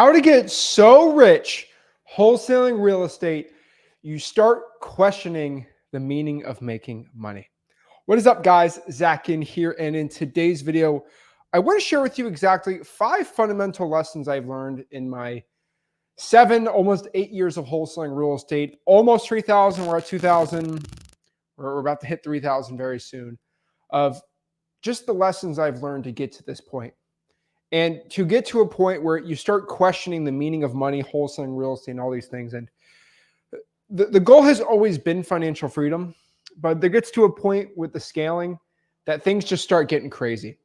How to get so rich wholesaling real estate, you start questioning the meaning of making money. What is up, guys? Zach Ginn here, and in today's video, I want to share with you exactly 5 fundamental lessons I've learned in my 7, almost 8 years of wholesaling real estate. Almost 3,000. We're at 2,000. We're about to hit 3,000 very soon. Of just the lessons I've learned to get to this point. And to get to a point where you start questioning the meaning of money, wholesaling real estate, and all these things. And the goal has always been financial freedom, but there gets to a point with the scaling that things just start getting crazy.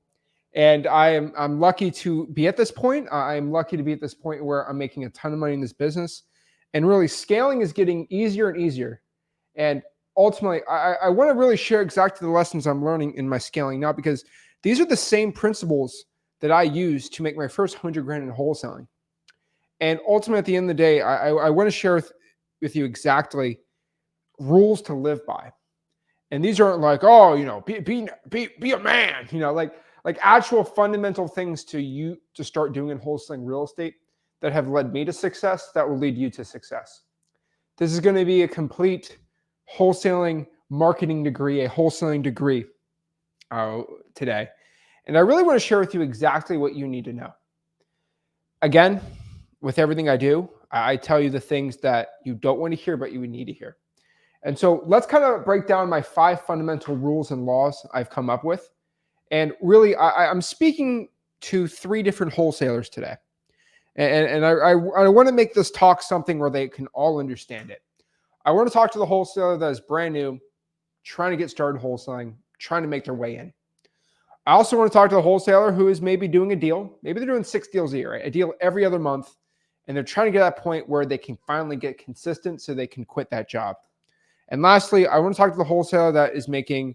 And I'm lucky to be at this point. I'm lucky to be at this point where I'm making a ton of money in this business. And really, scaling is getting easier and easier. And ultimately, I want to really share exactly the lessons I'm learning in my scaling now, because these are the same principles that I used to make my first 100 grand in wholesaling. And ultimately, at the end of the day, I want to share with you exactly rules to live by. And these aren't like, oh, be a man, like actual fundamental things to start doing in wholesaling real estate that have led me to success, that will lead you to success. This is going to be a complete wholesaling marketing degree, a wholesaling degree today. And I really want to share with you exactly what you need to know. Again, with everything I do, I tell you the things that you don't want to hear, but you would need to hear. And so let's kind of break down my 5 fundamental rules and laws I've come up with. And really, I'm speaking to 3 different wholesalers today. And I want to make this talk something where they can all understand it. I want to talk to the wholesaler that is brand new, trying to get started wholesaling, trying to make their way in. I also want to talk to the wholesaler who is maybe doing a deal. Maybe they're doing 6 deals a year, right? A deal every other month. And they're trying to get to that point where they can finally get consistent so they can quit that job. And lastly, I want to talk to the wholesaler that is making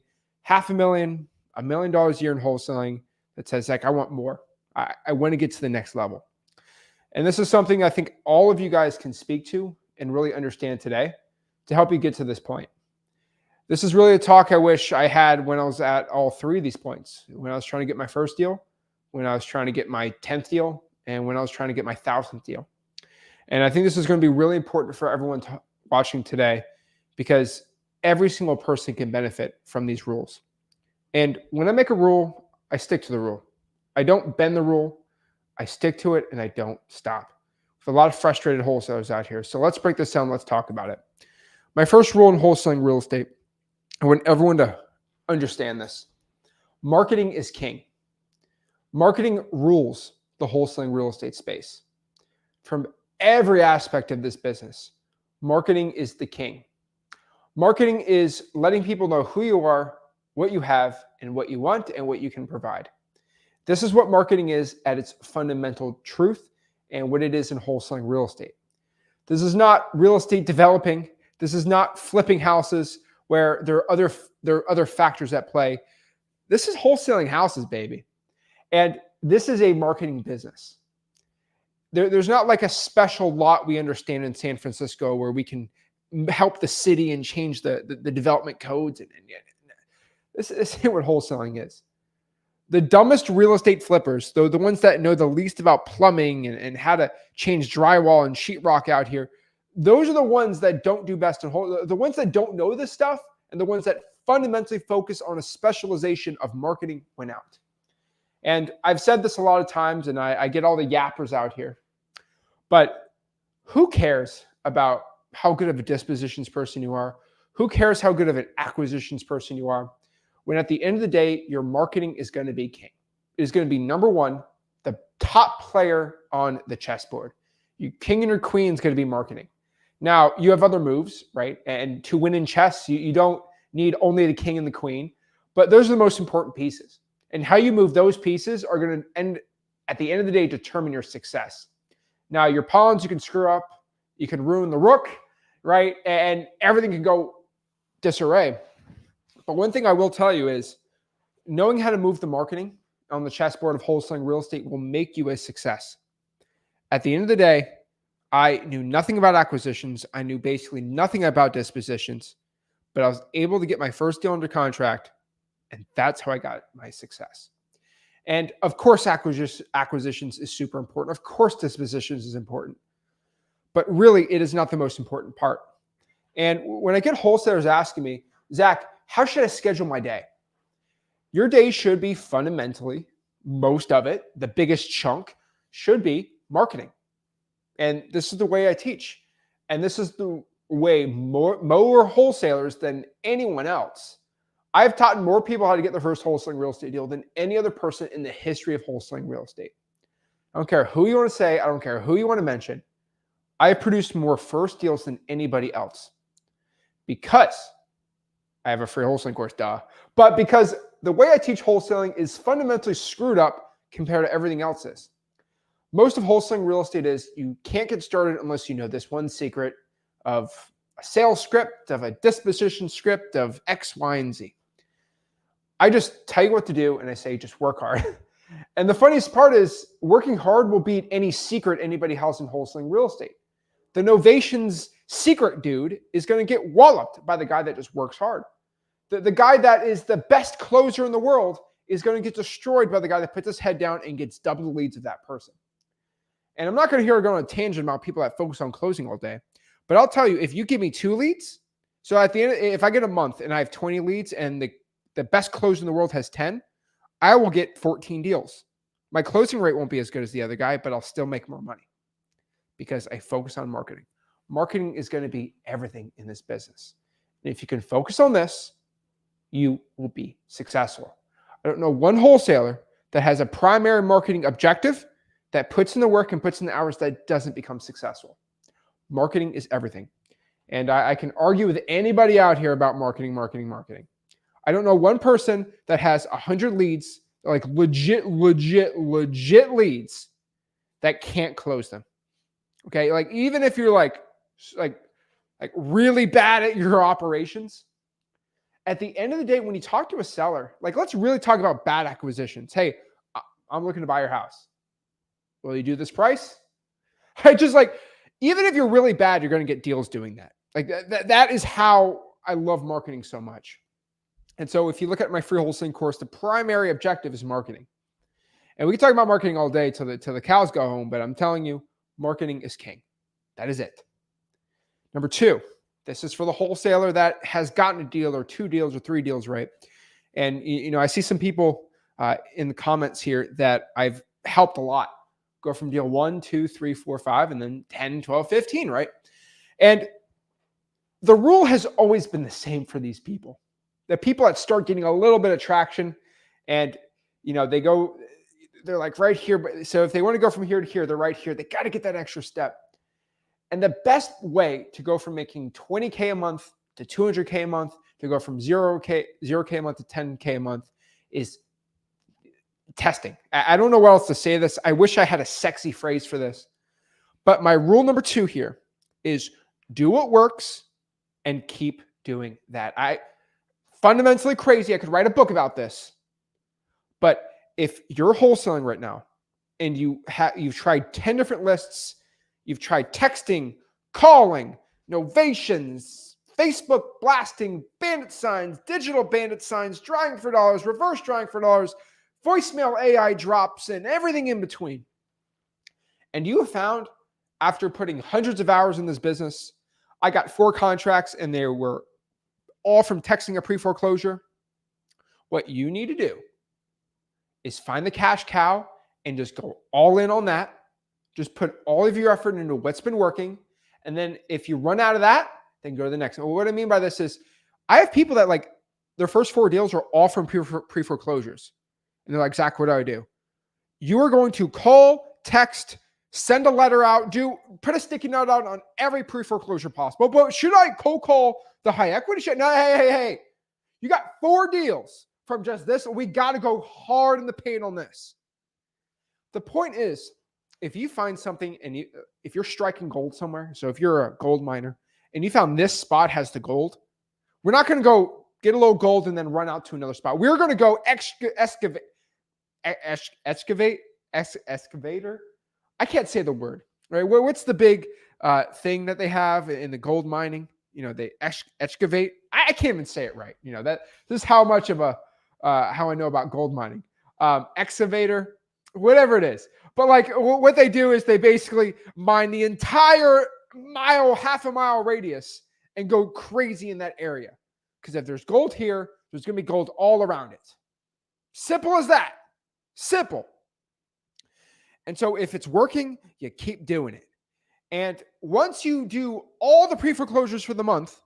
$500,000, $1 million a year in wholesaling that says, like, I want more. I want to get to the next level. And this is something I think all of you guys can speak to and really understand today to help you get to this point. This is really a talk I wish I had when I was at all 3 of these points. When I was trying to get my first deal, when I was trying to get my 10th deal, and when I was trying to get my 1,000th deal. And I think this is going to be really important for everyone watching today, because every single person can benefit from these rules. And when I make a rule, I stick to the rule. I don't bend the rule. I stick to it, and I don't stop. With a lot of frustrated wholesalers out here. So let's break this down. Let's talk about it. My first rule in wholesaling real estate, I want everyone to understand this. Marketing is king. Marketing rules the wholesaling real estate space. From every aspect of this business, marketing is the king. Marketing is letting people know who you are, what you have, and what you want, and what you can provide. This is what marketing is at its fundamental truth and what it is in wholesaling real estate. This is not real estate developing. This is not flipping houses where there are other factors at play. This is wholesaling houses, baby. And this is a marketing business. There's not like a special lot we understand in San Francisco where we can help the city and change the development codes. This ain't what wholesaling is. The dumbest real estate flippers, though the ones that know the least about plumbing and how to change drywall and sheetrock out here, those are the ones that don't do best in wholesale. The ones that don't know this stuff and the ones that fundamentally focus on a specialization of marketing win out. And I've said this a lot of times, and I get all the yappers out here. But who cares about how good of a dispositions person you are? Who cares how good of an acquisitions person you are? When at the end of the day, your marketing is going to be king. It is going to be number 1, the top player on the chessboard. Your king and your queen is going to be marketing. Now, you have other moves, right? And to win in chess, you don't need only the king and the queen, but those are the most important pieces. And how you move those pieces are going to at the end of the day, determine your success. Now, your pawns, you can screw up. You can ruin the rook, right? And everything can go disarray. But one thing I will tell you is knowing how to move the marketing on the chessboard of wholesaling real estate will make you a success. At the end of the day, I knew nothing about acquisitions. I knew basically nothing about dispositions, but I was able to get my first deal under contract, and that's how I got my success. And of course, acquisitions is super important. Of course, dispositions is important. But really, it is not the most important part. And when I get wholesalers asking me, Zach, how should I schedule my day? Your day should be fundamentally, most of it, the biggest chunk should be marketing. And this is the way I teach. And this is the way more wholesalers than anyone else. I've taught more people how to get their first wholesaling real estate deal than any other person in the history of wholesaling real estate. I don't care who you want to say. I don't care who you want to mention. I have produced more first deals than anybody else because I have a free wholesaling course, but because the way I teach wholesaling is fundamentally screwed up compared to everything else is. Most of wholesaling real estate is you can't get started unless you know this one secret of a sales script, of a disposition script, of X, Y, and Z. I just tell you what to do and I say just work hard. And the funniest part is working hard will beat any secret anybody has in wholesaling real estate. The Novation's secret dude is going to get walloped by the guy that just works hard. The guy that is the best closer in the world is going to get destroyed by the guy that puts his head down and gets double the leads of that person. And I'm not going to hear her go on a tangent about people that focus on closing all day. But I'll tell you, if you give me 2 leads, so at the end, if I get a month and I have 20 leads and the best closer in the world has 10, I will get 14 deals. My closing rate won't be as good as the other guy, but I'll still make more money because I focus on marketing. Marketing is going to be everything in this business. And if you can focus on this, you will be successful. I don't know one wholesaler that has a primary marketing objective that puts in the work and puts in the hours that doesn't become successful. Marketing is everything. And I can argue with anybody out here about marketing. I don't know one person that has 100 leads, like legit leads that can't close them. Okay. Like even if you're like really bad at your operations, at the end of the day, when you talk to a seller, like let's really talk about bad acquisitions. Hey, I'm looking to buy your house. Will you do this price? I just like, even if you're really bad, you're going to get deals doing that. Like that is how I love marketing so much. And so if you look at my free wholesaling course, the primary objective is marketing. And we can talk about marketing all day till the cows go home, but I'm telling you, marketing is king. That is it. Number 2, this is for the wholesaler that has gotten a deal or 2 deals or 3 deals, right? And, you know, I see some people in the comments here that I've helped a lot. Go from deal 1, 2, 3, 4, 5, and then 10, 12, 15, right? And the rule has always been the same for these people. The people that start getting a little bit of traction and, you know, they're like right here. But so if they want to go from here to here, they're right here. They got to get that extra step. And the best way to go from making 20K a month to 200K a month, to go from 0K a month to 10K a month is testing. I don't know what else to say this. I wish I had a sexy phrase for this. But my rule number 2 here is do what works and keep doing that. Fundamentally crazy. I could write a book about this. But if you're wholesaling right now and you've tried 10 different lists, you've tried texting, calling, novations, Facebook blasting, bandit signs, digital bandit signs, drawing for dollars, reverse drawing for dollars, voicemail AI drops, and everything in between. And you have found, after putting hundreds of hours in this business, I got 4 contracts and they were all from texting a pre-foreclosure. What you need to do is find the cash cow and just go all in on that. Just put all of your effort into what's been working. And then if you run out of that, then go to the next one. Well, what I mean by this is I have people that like their first 4 deals are all from pre-foreclosures. And they're like, Zach, what do I do? You are going to call, text, send a letter out, put a sticky note out on every pre-foreclosure possible. But should I cold call the high equity? No, hey. You got 4 deals from just this. We got to go hard in the paint on this. The point is, if you find something and if you're striking gold somewhere, so if you're a gold miner and you found this spot has the gold, we're not going to go get a little gold and then run out to another spot. We're going to go excavator. I can't say the word, right? What's the big thing that they have in the gold mining? You know, they excavate. I can't even say it right. You know, this is how much of how I know about gold mining. excavator, whatever it is. But like what they do is they basically mine the entire mile, half a mile radius and go crazy in that area. Because if there's gold here, there's going to be gold all around it. Simple as that. Simple. And so if it's working, you keep doing it. And once you do all the pre-foreclosures for the month,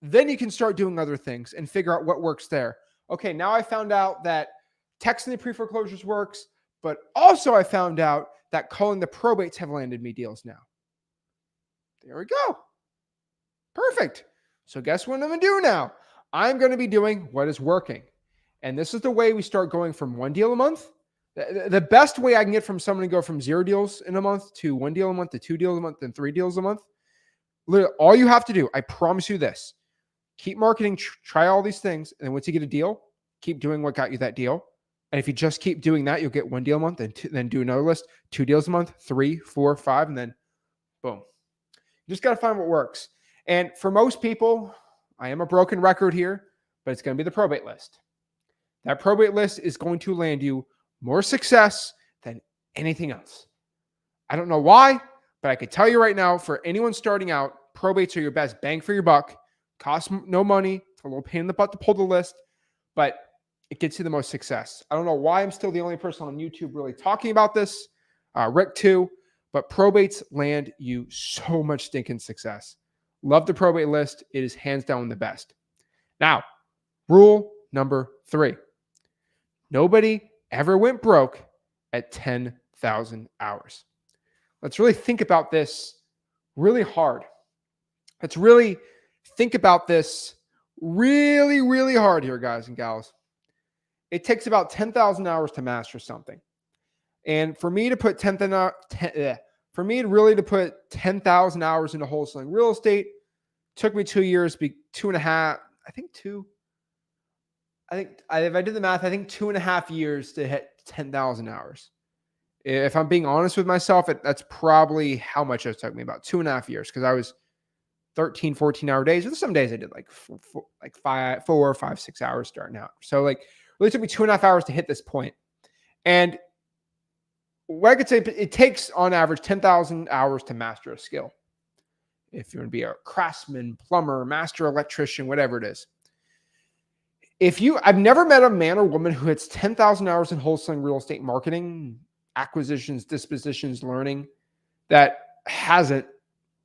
then you can start doing other things and figure out what works there. Okay, now I found out that texting the pre-foreclosures works, but also I found out that calling the probates have landed me deals now. There we go. Perfect. So guess what I'm going to do now? I'm going to be doing what is working. And this is the way we start going from one deal a month. The best way I can get from someone to go from 0 deals in a month to 1 deal a month to 2 deals a month and 3 deals a month. Literally, all you have to do, I promise you this, keep marketing, try all these things. And then once you get a deal, keep doing what got you that deal. And if you just keep doing that, you'll get 1 deal a month and then do another list, 2 deals a month, 3, 4, 5, and then boom. You just got to find what works. And for most people, I am a broken record here, but it's going to be the probate list. That probate list is going to land you more success than anything else. I don't know why, but I could tell you right now, for anyone starting out, probates are your best bang for your buck. Cost no money. It's a little pain in the butt to pull the list, but it gets you the most success. I don't know why I'm still the only person on YouTube really talking about this. Rick too, but probates land you so much stinking success. Love the probate list. It is hands down the best. Now, rule number 3. Nobody ever went broke at 10,000 hours. Let's really think about this really hard. Let's really think about this really, really hard here, guys and gals. It takes about 10,000 hours to master something. And for me to put 10,000 hours into wholesaling real estate took me 2 years, 2.5, if I did the math, I think 2.5 years to hit 10,000 hours. If I'm being honest with myself, that's probably how much it took me, about 2.5 years, because I was 13, 14-hour days. There's some days I did like 4, 5, 6 hours starting out. So like really took me 2.5 hours to hit this point. And what I could say, it takes on average 10,000 hours to master a skill. If you want to be a craftsman, plumber, master electrician, whatever it is. I've never met a man or woman who hits 10,000 hours in wholesaling real estate marketing, acquisitions, dispositions, learning, that hasn't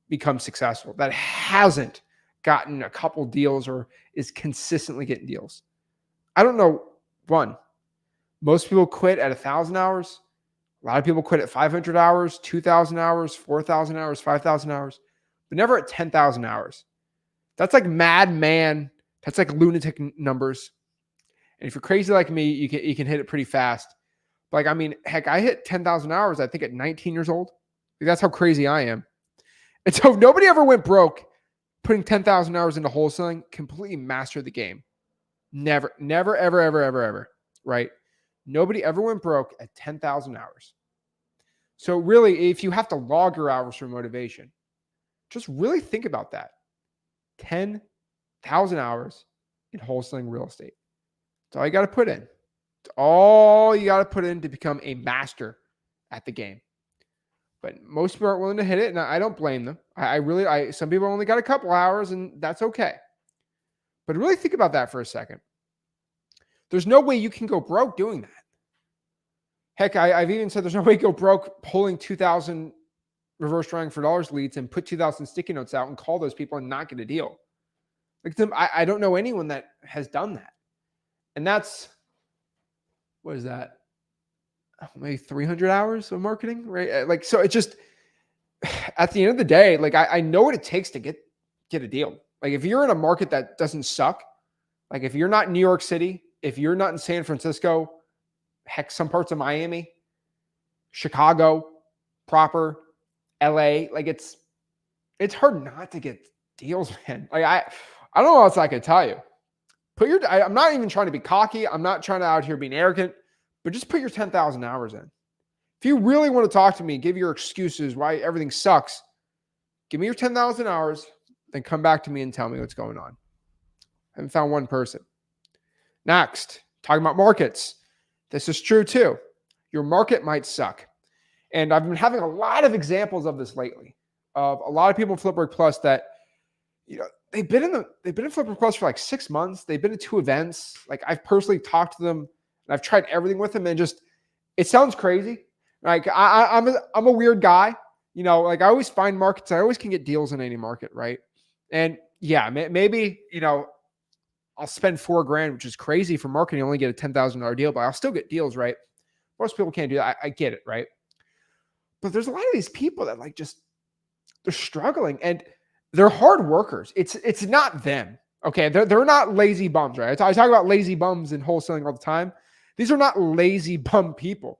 become successful, that hasn't gotten a couple deals or is consistently getting deals. I don't know. One, most people quit at 1,000 hours. A lot of people quit at 500 hours, 2,000 hours, 4,000 hours, 5,000 hours, but never at 10,000 hours. That's like madman. That's like lunatic numbers. And if you're crazy like me, you can hit it pretty fast. Like, I mean, heck, I hit 10,000 hours, I think, at 19 years old. Like, that's how crazy I am. And so nobody ever went broke putting 10,000 hours into wholesaling, completely mastered the game. Never, ever, right? Nobody ever went broke at 10,000 hours. So really, if you have to log your hours for motivation, just really think about that. 10,000 hours in wholesaling real estate. That's all you got to put in. It's all you got to put in to become a master at the game. But most people aren't willing to hit it, and I don't blame them. Some people only got a couple hours, and that's okay. But really think about that for a second. There's no way you can go broke doing that. Heck, I've even said there's no way to go broke pulling 2,000 reverse drawing for dollars leads and put 2,000 sticky notes out and call those people and not get a deal. Like, I don't know anyone that has done that. And that's, what is that? Maybe 300 hours of marketing, right? Like, so it just, at the end of the day, like I know what it takes to get a deal. Like, if you're in a market that doesn't suck, like if you're not in New York City, if you're not in San Francisco, heck, some parts of Miami, Chicago, proper, LA, like it's hard not to get deals, man. Like I don't know what else I could tell you. I'm not even trying to be cocky. I'm not trying to out here being arrogant, but just put your 10,000 hours in. If you really want to talk to me, give your excuses why everything sucks, give me your 10,000 hours, then come back to me and tell me what's going on. I haven't found one person. Next, talking about markets. This is true too. Your market might suck. And I've been having a lot of examples of this lately, of a lot of people in Flipboard Plus that, they've been in Flipboard Plus for like 6 months. They've been to 2 events. Like, I've personally talked to them and I've tried everything with them, and just, it sounds crazy. Like, I'm a weird guy. Like, I always find markets. I always can get deals in any market, right? And yeah, maybe, I'll spend $4,000, which is crazy for marketing. Only get a $10,000 deal, but I'll still get deals, right? Most people can't do that. I get it, right? But there's a lot of these people that, like, just, they're struggling and they're hard workers. It's not them. Okay. They're not lazy bums, right? I talk about lazy bums in wholesaling all the time. These are not lazy bum people.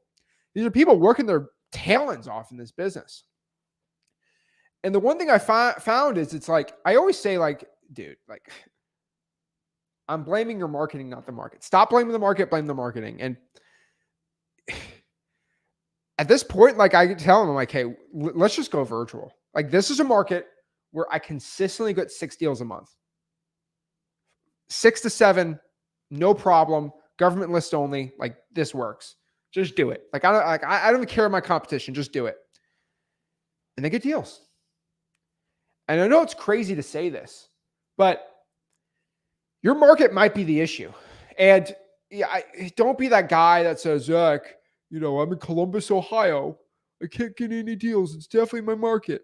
These are people working their tailends off in this business. And the one thing I found is, it's like, I always say, like, dude, like, I'm blaming your marketing, not the market. Stop blaming the market, blame the marketing. And at this point, like, I could tell them, I'm like, hey, let's just go virtual. Like, this is a market where I consistently get 6 deals a month. 6 to 7, no problem. Government list only. Like, this works. Just do it. Like, I don't care about my competition. Just do it. And they get deals. And I know it's crazy to say this, but your market might be the issue. And yeah, don't be that guy that says, Zach, I'm in Columbus, Ohio. I can't get any deals. It's definitely my market.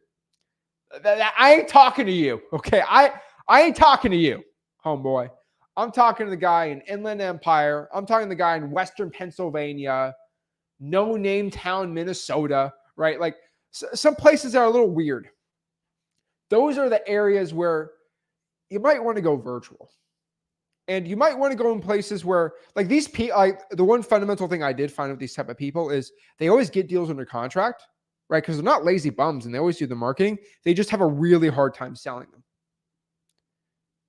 I ain't talking to you. Okay. I ain't talking to you, homeboy. I'm talking to the guy in Inland Empire. I'm talking to the guy in Western Pennsylvania, no name town, Minnesota, right? Like, some places that are a little weird. Those are the areas where you might want to go virtual. And you might want to go in places where, like, these people, the one fundamental thing I did find with these type of people is they always get deals under contract, right? Because they're not lazy bums and they always do the marketing. They just have a really hard time selling them.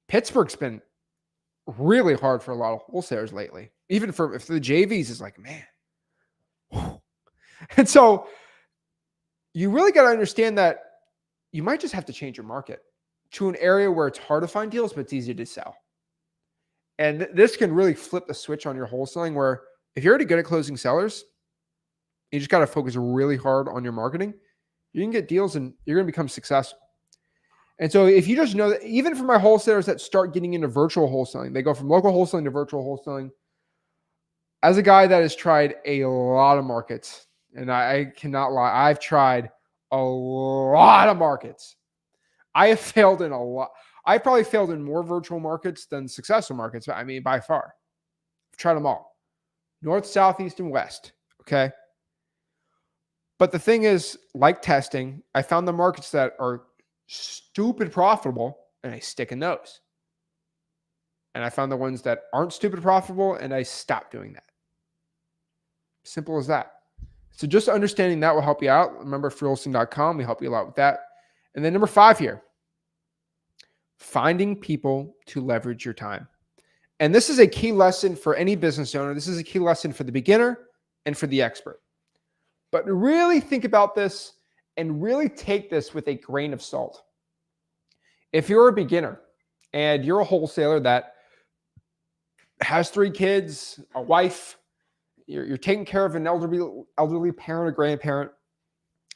Pittsburgh's been really hard for a lot of wholesalers lately. Even for the JVs is like, man. Whew. And so you really got to understand that you might just have to change your market to an area where it's hard to find deals, but it's easy to sell. And this can really flip the switch on your wholesaling, where if you're already good at closing sellers, you just got to focus really hard on your marketing. You can get deals and you're going to become successful. And so if you just know that, even for my wholesalers that start getting into virtual wholesaling, they go from local wholesaling to virtual wholesaling. As a guy that has tried a lot of markets, and I cannot lie, I've tried a lot of markets. I have failed in a lot. I probably failed in more virtual markets than successful markets. I mean, by far. I've tried them all. North, south, east, and west. Okay. But the thing is, like testing, I found the markets that are stupid profitable and I stick in those. And I found the ones that aren't stupid profitable and I stopped doing that. Simple as that. So just understanding that will help you out. Remember, wholesaling.com, we help you a lot with that. And then number 5 here, finding people to leverage your time. And this is a key lesson for any business owner. This is a key lesson for the beginner and for the expert. But really think about this and really take this with a grain of salt. If you're a beginner and you're a wholesaler that has 3 kids, a wife, you're taking care of an elderly parent or grandparent,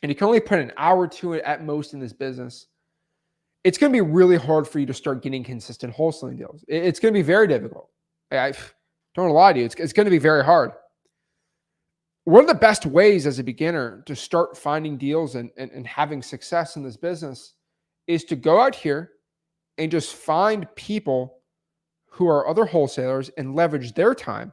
and you can only put an hour or 2 at most in this business, it's going to be really hard for you to start getting consistent wholesaling deals. It's going to be very difficult. I don't want to lie to you. It's going to be very hard. One of the best ways as a beginner to start finding deals and having success in this business is to go out here and just find people who are other wholesalers and leverage their time.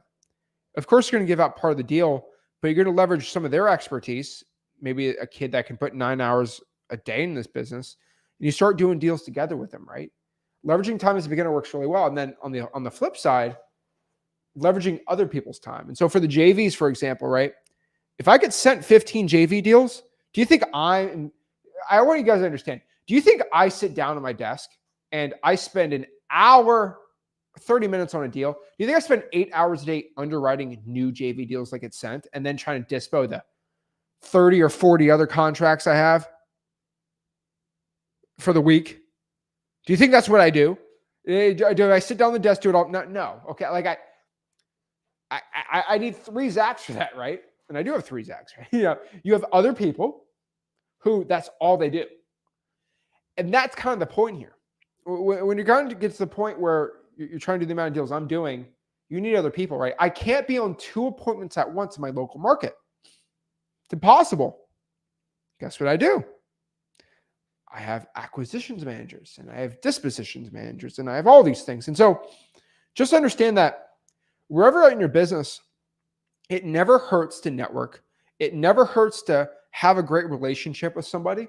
Of course, you're going to give out part of the deal, but you're going to leverage some of their expertise. Maybe a kid that can put 9 hours a day in this business, and you start doing deals together with them, right? Leveraging time as a beginner works really well. And then on the flip side, leveraging other people's time. And so for the JVs, for example, right? If I get sent 15 JV deals, do you think I want you guys to understand, do you think I sit down at my desk and I spend an hour, 30 minutes on a deal? Do you think I spend 8 hours a day underwriting new JV deals like it's sent and then trying to dispo the 30 or 40 other contracts I have for the week? Do you think that's what I do? Do I sit down at the desk, do it all? No. Okay. I need 3 Zachs for that, right? And I do have 3 Zachs, right? You have other people who that's all they do. And that's kind of the point here. When you're going to get to the point where you're trying to do the amount of deals I'm doing, you need other people, right? I can't be on 2 appointments at once in my local market. It's impossible. Guess what I do? I have acquisitions managers and I have dispositions managers and I have all these things. And so just understand that wherever you're in your business, it never hurts to network. It never hurts to have a great relationship with somebody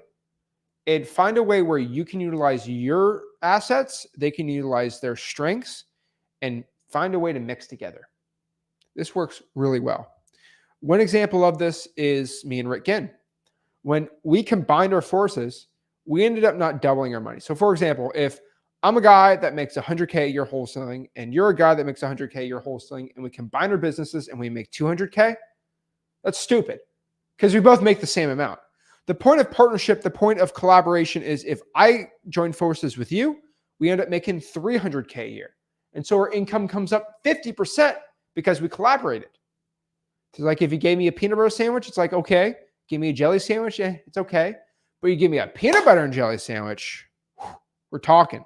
and find a way where you can utilize your assets, they can utilize their strengths, and find a way to mix together. This works really well. One example of this is me and Rick Ginn. When we combined our forces, we ended up not doubling our money. So for example, if I'm a guy that makes 100K a year wholesaling and you're a guy that makes 100K a year wholesaling and we combine our businesses and we make 200K, that's stupid because we both make the same amount. The point of partnership, the point of collaboration is if I join forces with you, we end up making 300K a year. And so our income comes up 50% because we collaborated. So like if you gave me a peanut butter sandwich, it's like, okay. Give me a jelly sandwich, yeah, it's okay. But you give me a peanut butter and jelly sandwich, we're talking.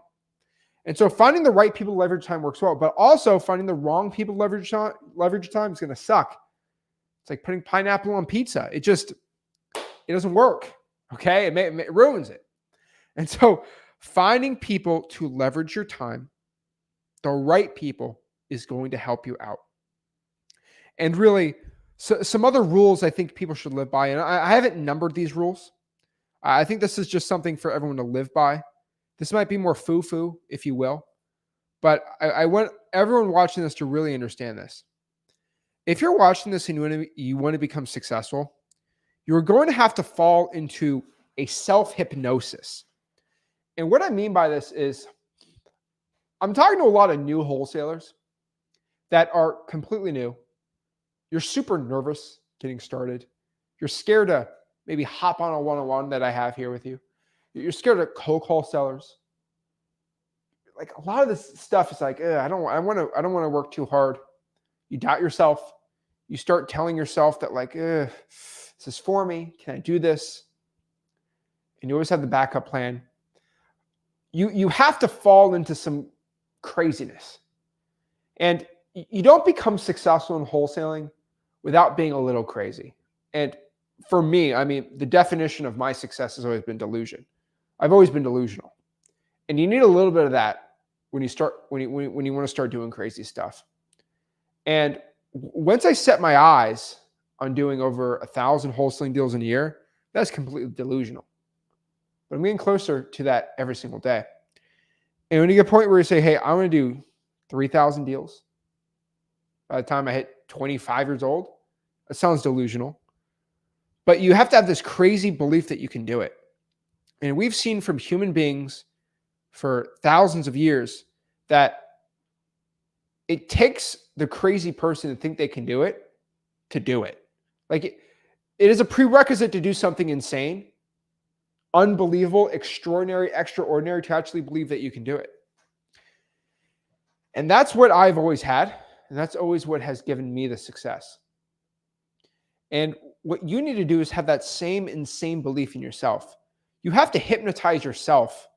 And so finding the right people to leverage time works well, but also finding the wrong people to leverage time is going to suck. It's like putting pineapple on pizza. It doesn't work, okay? It ruins it. And so finding people to leverage your time, the right people, is going to help you out. And really, so some other rules I think people should live by, and I haven't numbered these rules. I think this is just something for everyone to live by. This might be more foo-foo, if you will, but I want everyone watching this to really understand this. If you're watching this and you want to become successful, you're going to have to fall into a self-hypnosis. And what I mean by this is I'm talking to a lot of new wholesalers that are completely new. You're super nervous getting started. You're scared to maybe hop on a one-on-one that I have here with you. You're scared to cold call sellers. Like a lot of this stuff is like, I don't want to work too hard. You doubt yourself. You start telling yourself that like, this is for me. Can I do this? And you always have the backup plan. You have to fall into some craziness. And you don't become successful in wholesaling without being a little crazy. And for me, I mean, the definition of my success has always been delusion. I've always been delusional. And you need a little bit of that when you want to start doing crazy stuff. And once I set my eyes on doing over 1,000 wholesaling deals in a year, that's completely delusional. But I'm getting closer to that every single day. And when you get a point where you say, hey, I want to do 3,000 deals by the time I hit 25 years old, that sounds delusional. But you have to have this crazy belief that you can do it. And we've seen from human beings for thousands of years that it takes the crazy person to think they can do it to do it. Like it is a prerequisite to do something insane, unbelievable, extraordinary, extraordinary to actually believe that you can do it. And that's what I've always had. And that's always what has given me the success. And what you need to do is have that same insane belief in yourself. You have to hypnotize yourself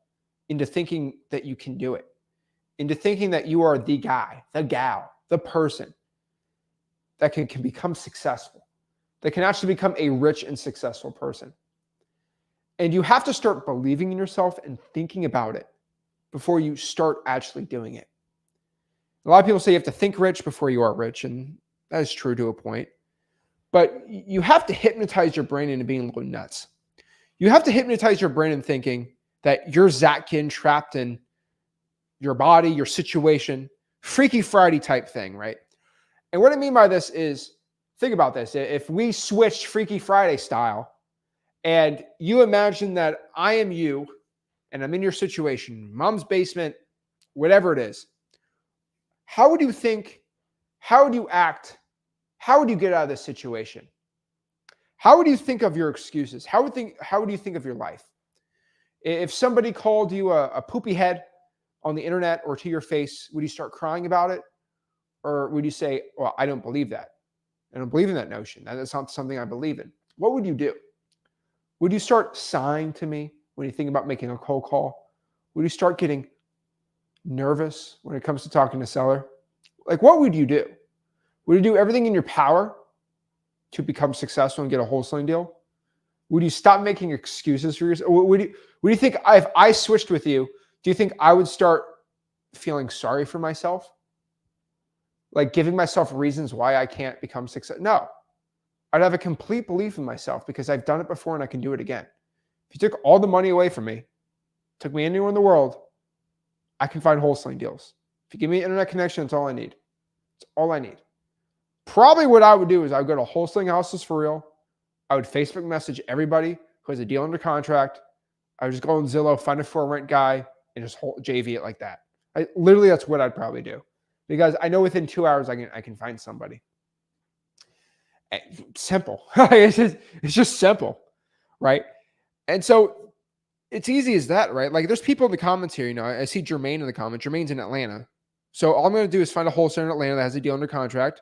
into thinking that you can do it, into thinking that you are the guy, the gal, the person that can become successful, that can actually become a rich and successful person. And you have to start believing in yourself and thinking about it before you start actually doing it. A lot of people say you have to think rich before you are rich, and that is true to a point. But you have to hypnotize your brain into being a little nuts. You have to hypnotize your brain in thinking that you're Zach Ginn trapped in your body, your situation, Freaky Friday type thing, right? And what I mean by this is, think about this. If we switched Freaky Friday style and you imagine that I am you and I'm in your situation, mom's basement, whatever it is, how would you think, how would you act, how would you get out of this situation? How would you think of your excuses? How would you think of your life? If somebody called you a poopy head on the internet or to your face, would you start crying about it? Or would you say, well, I don't believe that. I don't believe in that notion. That's not something I believe in. What would you do? Would you start sighing to me when you think about making a cold call? Would you start getting nervous when it comes to talking to a seller? Like, what would you do? Would you do everything in your power to become successful and get a wholesaling deal? Would you stop making excuses for yourself? Would you think if I switched with you, do you think I would start feeling sorry for myself? Like giving myself reasons why I can't become successful? No. I'd have a complete belief in myself because I've done it before and I can do it again. If you took all the money away from me, took me anywhere in the world, I can find wholesaling deals. If you give me an internet connection, that's all I need. It's all I need. Probably what I would do is I would go to Wholesaling Houses for Real. I would Facebook message everybody who has a deal under contract. I would just go on Zillow, find a for rent guy, and just JV it like that. Literally, that's what I'd probably do because I know within 2 hours I can find somebody. Simple. It's just simple, right? And so it's easy as that, right? Like there's people in the comments here. You know, I see Jermaine in the comments. Jermaine's in Atlanta. So all I'm going to do is find a wholesaler in Atlanta that has a deal under contract,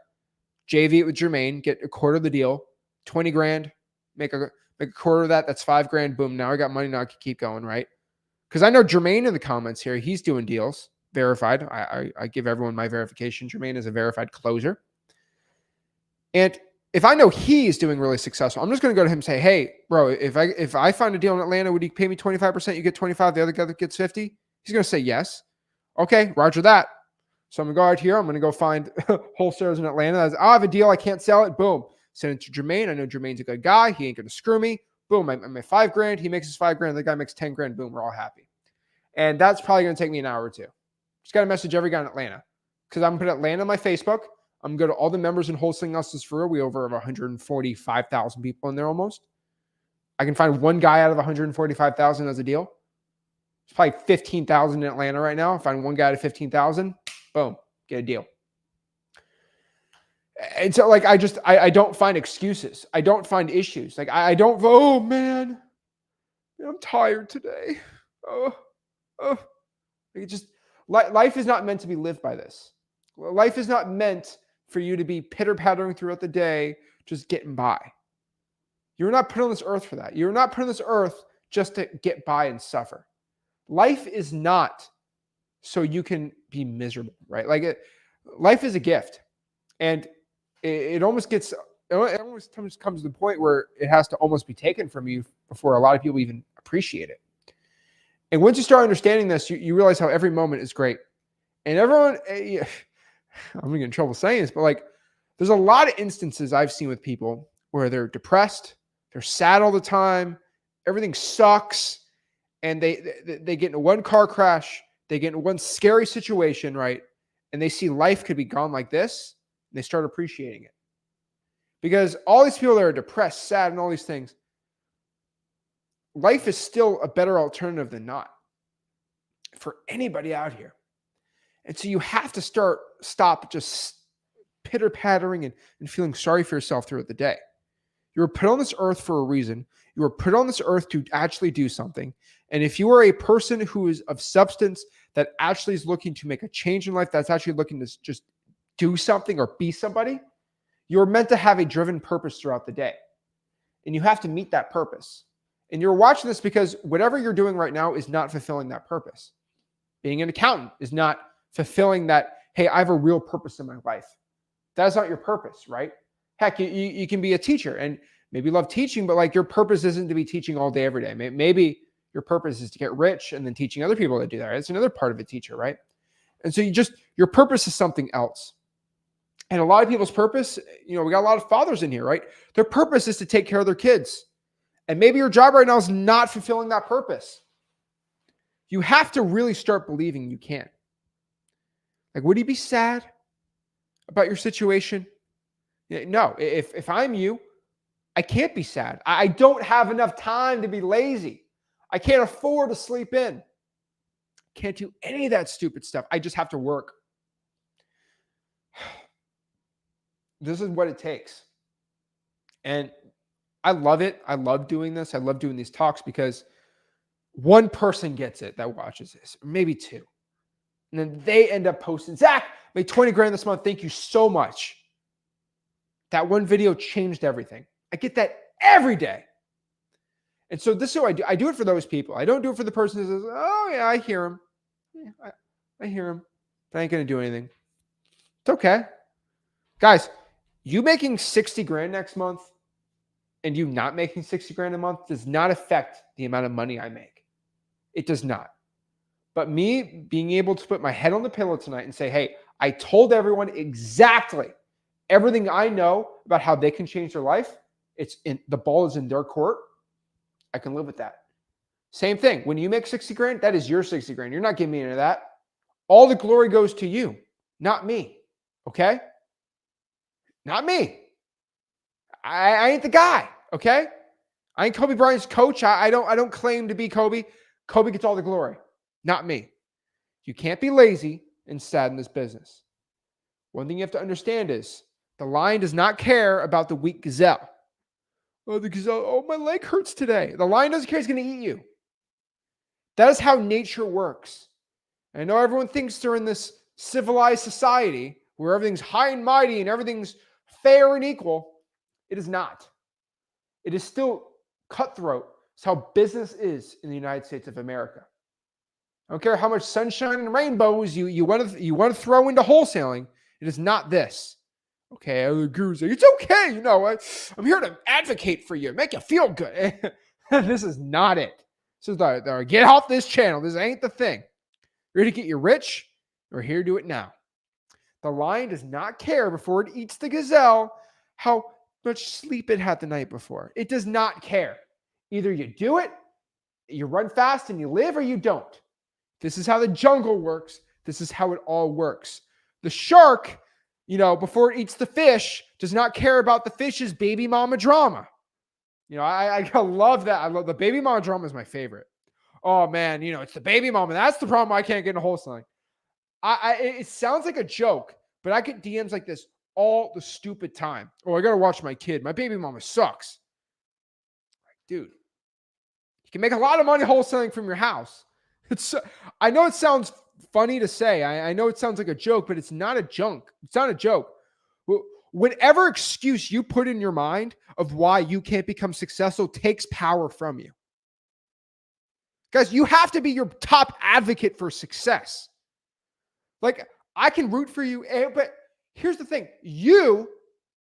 JV it with Jermaine, get a quarter of the deal, 20 grand, make a quarter of that. That's $5,000. Boom. Now I got money. Now I can keep going, right? Because I know Jermaine in the comments here, he's doing deals, verified. I give everyone my verification. Jermaine is a verified closer. And if I know he is doing really successful, I'm just going to go to him and say, hey, bro, if I find a deal in Atlanta, would you pay me 25%? You get 25, the other guy gets 50? He's going to say yes. Okay, roger that. So I'm going to go out here. I'm going to go find wholesalers in Atlanta. I have a deal. I can't sell it. Boom. Send it to Jermaine. I know Jermaine's a good guy. He ain't going to screw me. Boom. I'm at $5,000. He makes his $5,000. The guy makes $10,000. Boom. We're all happy. And that's probably going to take me an hour or two. Just got to message every guy in Atlanta because I'm going to put Atlanta on my Facebook. I'm going to go to all the members in Wholesaling Houses for Real. We over 145,000 people in there almost. I can find one guy out of 145,000 as a deal. It's probably 15,000 in Atlanta right now. Find one guy to 15,000. Boom, get a deal. And so like, I don't find excuses. I don't find issues. Like I don't, oh man, I'm tired today. It just, life is not meant to be lived by this. Life is not meant for you to be pitter-pattering throughout the day, just getting by. You're not put on this earth for that. You're not put on this earth just to get by and suffer. Life is not so you can be miserable, right? Like life is a gift. And it almost comes to the point where it has to almost be taken from you before a lot of people even appreciate it. And once you start understanding this, you realize how every moment is great. And everyone, I'm going to get in trouble saying this, but like there's a lot of instances I've seen with people where they're depressed, they're sad all the time, everything sucks, and they get into one car crash, they get into one scary situation, right? And they see life could be gone like this, and they start appreciating it. Because all these people that are depressed, sad, and all these things, life is still a better alternative than not for anybody out here. And so you have to stop just pitter-pattering and feeling sorry for yourself throughout the day. You were put on this earth for a reason. You were put on this earth to actually do something. And if you are a person who is of substance that actually is looking to make a change in life, that's actually looking to just do something or be somebody, you're meant to have a driven purpose throughout the day. And you have to meet that purpose. And you're watching this because whatever you're doing right now is not fulfilling that purpose. Being an accountant is not fulfilling that, hey, I have a real purpose in my life. That's not your purpose, right? Heck, you can be a teacher and maybe love teaching, but like your purpose isn't to be teaching all day, every day. Maybe your purpose is to get rich and then teaching other people to do that. Right? It's another part of a teacher, right? And so your purpose is something else. And a lot of people's purpose, we got a lot of fathers in here, right? Their purpose is to take care of their kids. And maybe your job right now is not fulfilling that purpose. You have to really start believing you can. Like, would you be sad about your situation? No, if I'm you, I can't be sad. I don't have enough time to be lazy. I can't afford to sleep in. Can't do any of that stupid stuff. I just have to work. This is what it takes. And I love it. I love doing this. I love doing these talks because one person gets it that watches this, or maybe two. And then they end up posting, Zach, made 20 grand this month. Thank you so much. That one video changed everything. I get that every day. And so this is what I do. I do it for those people. I don't do it for the person who says, oh yeah, I hear him. Yeah, I hear him. But I ain't going to do anything. It's okay. Guys, you making 60 grand next month and you not making 60 grand a month does not affect the amount of money I make. It does not. But me being able to put my head on the pillow tonight and say, hey, I told everyone exactly everything I know about how they can change their life. The ball is in their court. I can live with that. Same thing. When you make 60 grand, that is your 60 grand. You're not giving me any of that. All the glory goes to you, not me. Okay? Not me. I ain't the guy. Okay? I ain't Kobe Bryant's coach. I don't claim to be Kobe. Kobe gets all the glory, not me. You can't be lazy and sad in this business. One thing you have to understand is the lion does not care about the weak gazelle. Oh, the gazelle, oh, my leg hurts today. The lion doesn't care. He's going to eat you. That is how nature works. I know everyone thinks they're in this civilized society where everything's high and mighty and everything's fair and equal. It is not. It is still cutthroat. It's how business is in the United States of America. I don't care how much sunshine and rainbows you want to throw into wholesaling. It is not this. Okay, the guru's like, it's okay. You know, I'm here to advocate for you, make you feel good. This is not it. This is the get off this channel. This ain't the thing. You're here to get you rich. We're here to do it now. The lion does not care before it eats the gazelle how much sleep it had the night before. It does not care. Either you do it, you run fast and you live, or you don't. This is how the jungle works. This is how it all works. The shark, before it eats the fish, does not care about the fish's baby mama drama. I love that. I love the baby mama drama is my favorite. Oh man, it's the baby mama. That's the problem I can't get in wholesaling. It sounds like a joke, but I get DMs like this all the stupid time. Oh, I got to watch my kid. My baby mama sucks. Dude, you can make a lot of money wholesaling from your house. I know it sounds funny to say. I know it sounds like a joke, but it's not a joke. It's not a joke. Whatever excuse you put in your mind of why you can't become successful takes power from you. Guys, you have to be your top advocate for success. Like, I can root for you, but here's the thing. You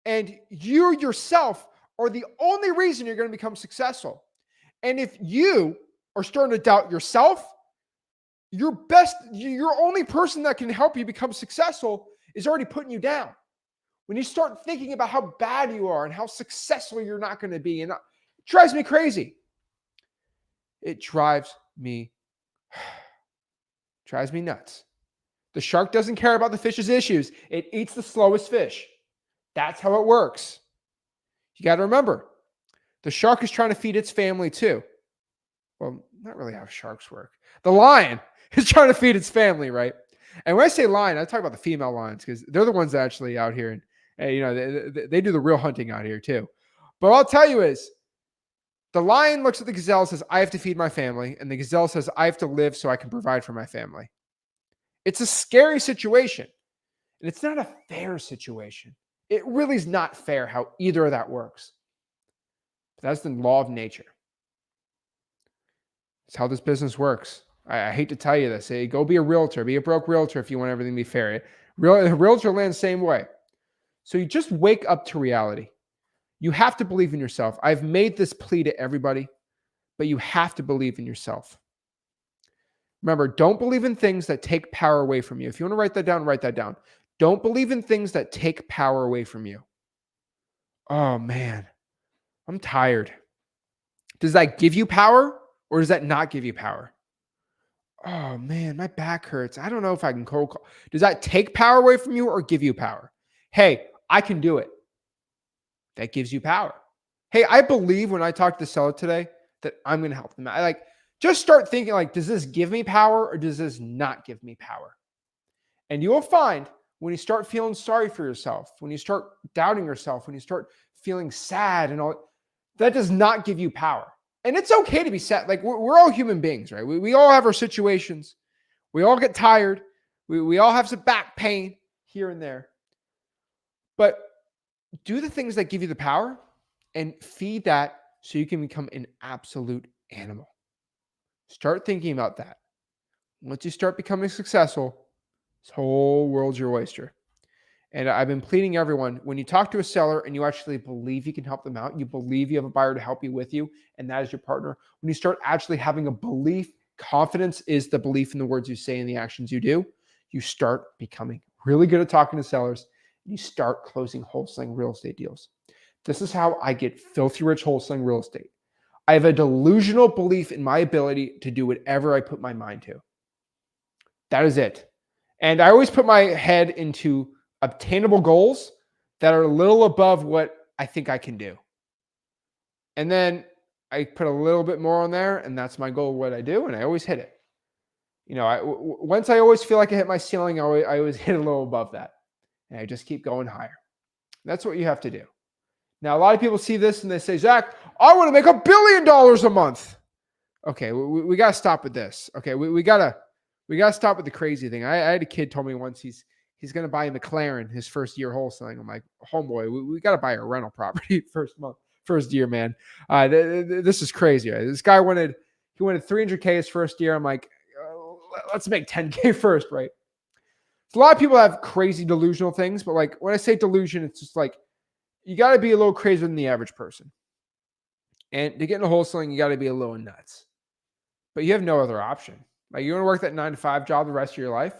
and you yourself are the only reason you're going to become successful. And if you are starting to doubt yourself, your only person that can help you become successful is already putting you down. When you start thinking about how bad you are and how successful you're not going to be, and it drives me crazy. It drives me nuts. The shark doesn't care about the fish's issues. It eats the slowest fish. That's how it works. You got to remember, the shark is trying to feed its family too. Well, not really how sharks work. The lion is trying to feed its family, right? And when I say lion, I talk about the female lions because they're the ones that actually out here, and they do the real hunting out here too. But what I'll tell you is, the lion looks at the gazelle and says, I have to feed my family. And the gazelle says, I have to live so I can provide for my family. It's a scary situation. And it's not a fair situation. It really is not fair how either of that works. But that's the law of nature. It's how this business works. I hate to tell you this. Hey, go be a realtor. Be a broke realtor if you want everything to be fair. Realtor land the same way. So you just wake up to reality. You have to believe in yourself. I've made this plea to everybody, but you have to believe in yourself. Remember, don't believe in things that take power away from you. If you want to write that down, write that down. Don't believe in things that take power away from you. Oh man, I'm tired. Does that give you power or does that not give you power? Oh man, my back hurts. I don't know if I can cold call. Does that take power away from you or give you power? Hey, I can do it. That gives you power. Hey, I believe when I talked to the seller today that I'm going to help them. Just start thinking like, does this give me power or does this not give me power? And you will find when you start feeling sorry for yourself, when you start doubting yourself, when you start feeling sad and all, that does not give you power. And it's okay to be sad. Like we're all human beings, right? We all have our situations. We all get tired. We all have some back pain here and there. But do the things that give you the power and feed that so you can become an absolute animal. Start thinking about that. Once you start becoming successful, this whole world's your oyster. And I've been pleading everyone, when you talk to a seller and you actually believe you can help them out, you believe you have a buyer to help you with you, and that is your partner. When you start actually having a belief, confidence is the belief in the words you say and the actions you do, you start becoming really good at talking to sellers. And you start closing wholesaling real estate deals. This is how I get filthy rich wholesaling real estate. I have a delusional belief in my ability to do whatever I put my mind to. That is it. And I always put my head into obtainable goals that are a little above what I think I can do. And then I put a little bit more on there, and that's my goal, what I do, and I always hit it. Once I always feel like I hit my ceiling, I always hit a little above that. And I just keep going higher. That's what you have to do. Now, a lot of people see this and they say, Zach, I want to make $1 billion a month. Okay, we got to stop with this. Okay, we got to stop with the crazy thing. I had a kid told me once he's going to buy a McLaren his first year wholesaling. I'm like, homeboy, we got to buy a rental property first year, man. This is crazy. Right? This guy wanted 300K his first year. I'm like, let's make 10K first, right? So a lot of people have crazy delusional things, but like when I say delusion, it's just like you got to be a little crazier than the average person. And to get into wholesaling, you got to be a little nuts. But you have no other option. Like you want to work that 9-to-5 job the rest of your life?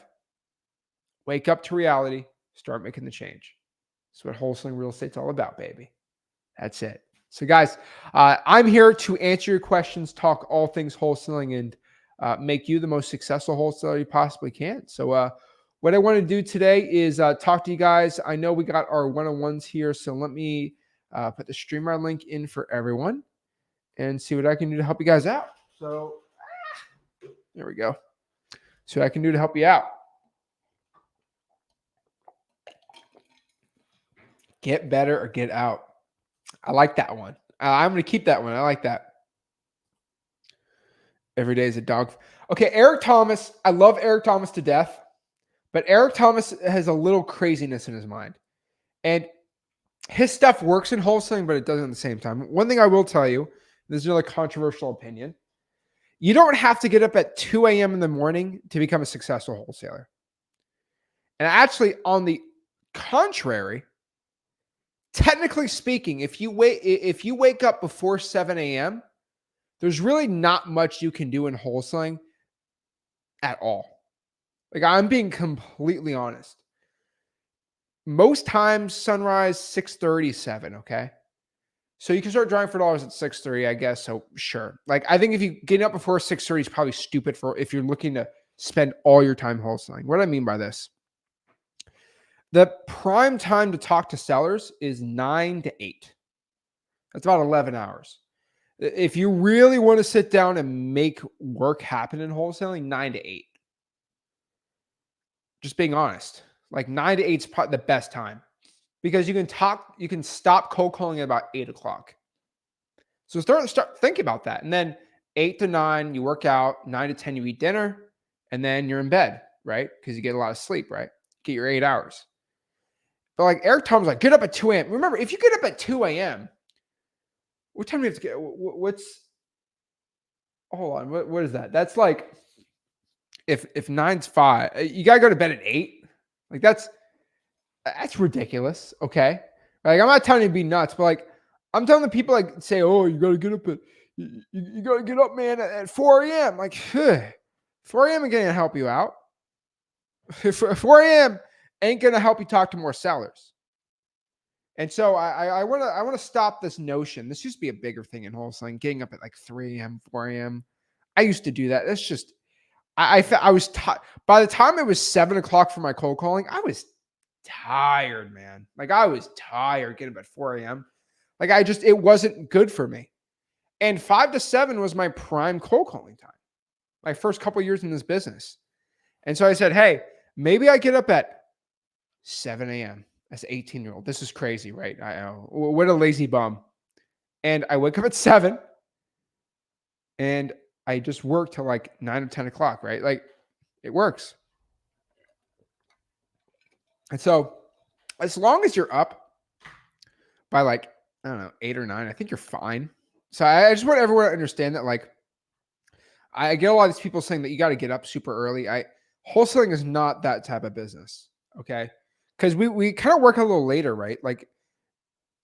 Wake up to reality, start making the change. That's what wholesaling real estate's all about, baby. That's it. So guys, I'm here to answer your questions, talk all things wholesaling, and make you the most successful wholesaler you possibly can. So what I want to do today is talk to you guys. I know we got our one-on-ones here, so let me put the StreamYard link in for everyone and see what I can do to help you guys out. So there we go. See what I can do to help you out. Get better or get out. I like that one. I'm going to keep that one. I like that. Every day is a dog. Okay, Eric Thomas. I love Eric Thomas to death, but Eric Thomas has a little craziness in his mind. And his stuff works in wholesaling, but it doesn't at the same time. One thing I will tell you, this is a really controversial opinion. You don't have to get up at 2 a.m. in the morning to become a successful wholesaler. And actually, on the contrary, technically speaking, if you wake up before 7 a.m., there's really not much you can do in wholesaling at all. Like I'm being completely honest. Most times sunrise 6:30, 7, okay? So you can start drawing for dollars at 6:30, I guess. So sure. Like I think if you get up before 6:30 is probably stupid for if you're looking to spend all your time wholesaling. What do I mean by this? The prime time to talk to sellers is 9 to 8. That's about 11 hours. If you really want to sit down and make work happen in wholesaling, 9 to 8. Just being honest. Like 9 to 8 is probably the best time because you can stop cold calling at about 8 o'clock. So start thinking about that. And then 8 to 9, you work out, 9 to 10, you eat dinner, and then you're in bed, right? Because you get a lot of sleep, right? Get your 8 hours. But like Eric Tom's like, get up at 2 a.m. Remember, if you get up at 2 a.m., what time do you have to get? Hold on, what is that? That's like, if 9's 5, you got to go to bed at 8. Like that's ridiculous, okay? Like I'm not telling you to be nuts, but like I'm telling the people like say, oh, you got to get up you got to get up, man, at 4 a.m. Like, 4 a.m. ain't going to help you out. 4 a.m. ain't going to help you talk to more sellers. And so I want to stop this notion. This used to be a bigger thing in wholesaling, getting up at like 3 a.m., 4 a.m. I used to do that. That's just, I was tired. By the time it was 7 o'clock for my cold calling, I was tired, man. Like I was tired getting up at 4 a.m. Like it wasn't good for me. And 5 to 7 was my prime cold calling time, my first couple of years in this business. And so I said, hey, maybe I get up at 7 a.m. as an 18-year-old. This is crazy, right? I know. What a lazy bum. And I wake up at 7 and I just work till like 9 or 10 o'clock, right? Like it works. And so as long as you're up by like, I don't know, 8 or 9, I think you're fine. So I just want everyone to understand that, like, I get a lot of these people saying that you got to get up super early. Wholesaling is not that type of business. Okay. Because we kind of work a little later, right? Like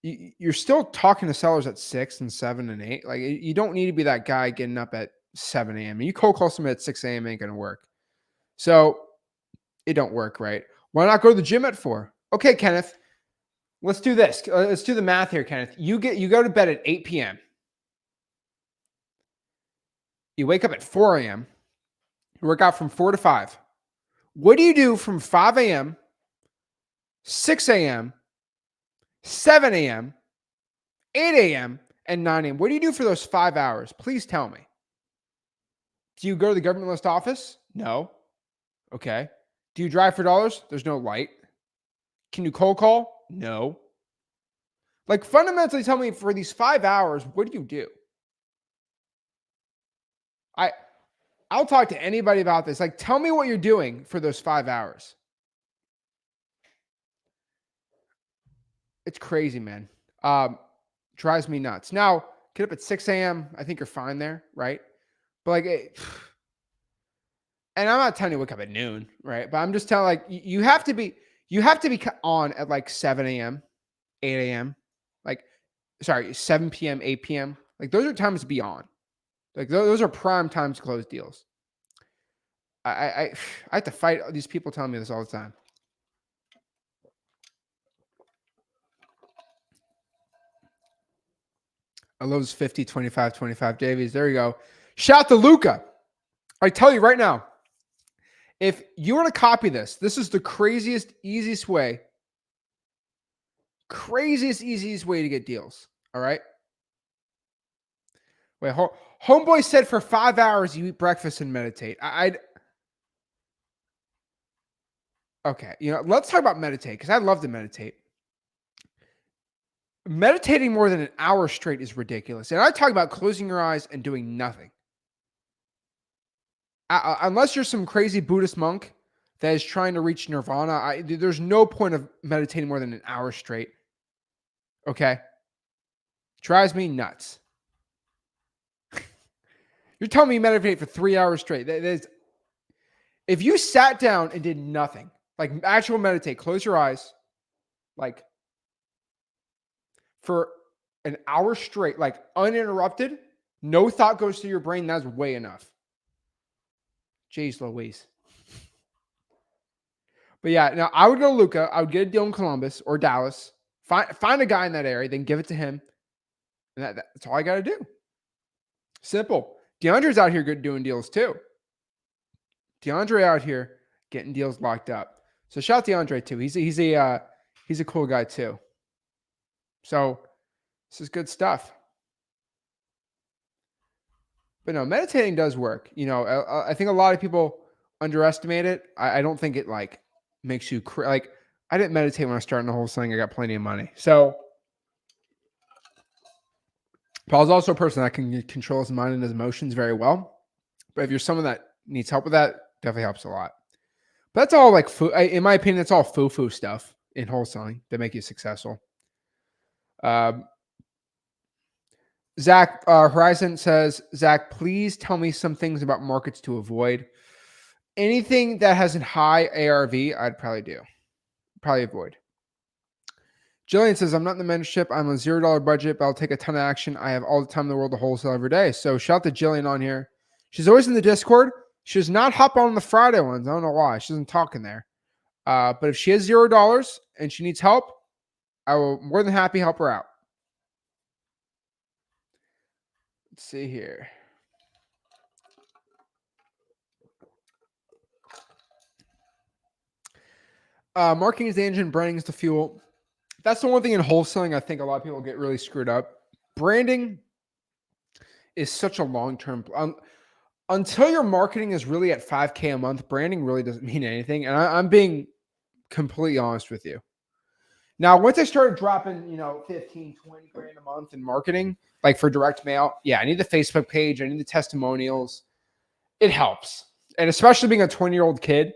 you're still talking to sellers at 6 and 7 and 8. Like you don't need to be that guy getting up at 7 a.m. You cold call someone at 6 a.m. ain't going to work. So it don't work, right? Why not go to the gym at 4? Okay, Kenneth, let's do this. Let's do the math here, Kenneth. You go to bed at 8 p.m. You wake up at 4 a.m. You work out from 4 to 5. What do you do from 5 a.m., 6 a.m., 7 a.m., 8 a.m., and 9 a.m.? What do you do for those 5 hours? Please tell me. Do you go to the government list office? No. Okay. Do you drive for dollars? There's no light. Can you cold call? No. Like fundamentally tell me for these 5 hours, what do you do? I'll talk to anybody about this. Like, tell me what you're doing for those 5 hours. It's crazy, man. Drives me nuts. Now, get up at 6 a.m. I think you're fine there, right? But like, and I'm not telling you to wake up at noon, right? But I'm just telling, like, you have to be on at like 7 a.m., 8 a.m., like, sorry, 7 p.m., 8 p.m. Like, those are times to be on. Like, those are prime times to close deals. I have to fight these people telling me this all the time. I love this 50, 25, 25 Davies. There you go. Shout to Luca. I tell you right now, if you want to copy this, this is the craziest, easiest way to get deals. All right. Wait, homeboy said for 5 hours you eat breakfast and meditate. Okay. Let's talk about meditate because I love to meditate. Meditating more than an hour straight is ridiculous. And I talk about closing your eyes and doing nothing. Unless you're some crazy Buddhist monk that is trying to reach nirvana, there's no point of meditating more than an hour straight. Okay? Drives me nuts. You're telling me you meditate for 3 hours straight. If you sat down and did nothing, like actual meditate, close your eyes, like for an hour straight, like uninterrupted, no thought goes through your brain, that's way enough. Jeez Louise. But yeah, now I would go to Luca. I would get a deal in Columbus or Dallas. Find a guy in that area, then give it to him. And that's all I got to do. Simple. DeAndre's out here doing deals too. DeAndre out here getting deals locked up. So shout out DeAndre too. He's a cool guy too. So this is good stuff. But no, meditating does work. I think a lot of people underestimate it. I don't think it like makes you like. I didn't meditate when I started the wholesaling. I got plenty of money. So Paul's also a person that can control his mind and his emotions very well. But if you're someone that needs help with that, definitely helps a lot. But that's all like, in my opinion, it's all foo-foo stuff in wholesaling that make you successful. Zach Horizon says, Zach, please tell me some things about markets to avoid. Anything that has a high ARV, I'd probably avoid. Jillian says, I'm not in the mentorship. I'm on a $0 budget, but I'll take a ton of action. I have all the time in the world to wholesale every day. So shout out to Jillian on here. She's always in the Discord. She does not hop on the Friday ones. I don't know why. She doesn't talk in there. But if she has $0 and she needs help, I will more than happy help her out. Let's see here. Marketing is the engine, branding is the fuel. That's the one thing in wholesaling I think a lot of people get really screwed up. Branding is such a long-term until your marketing is really at $5K a month, branding really doesn't mean anything. And I'm being completely honest with you. Now, once I started dropping, 15, 20 grand a month in marketing, like for direct mail, yeah, I need the Facebook page. I need the testimonials. It helps. And especially being a 20-year-old kid,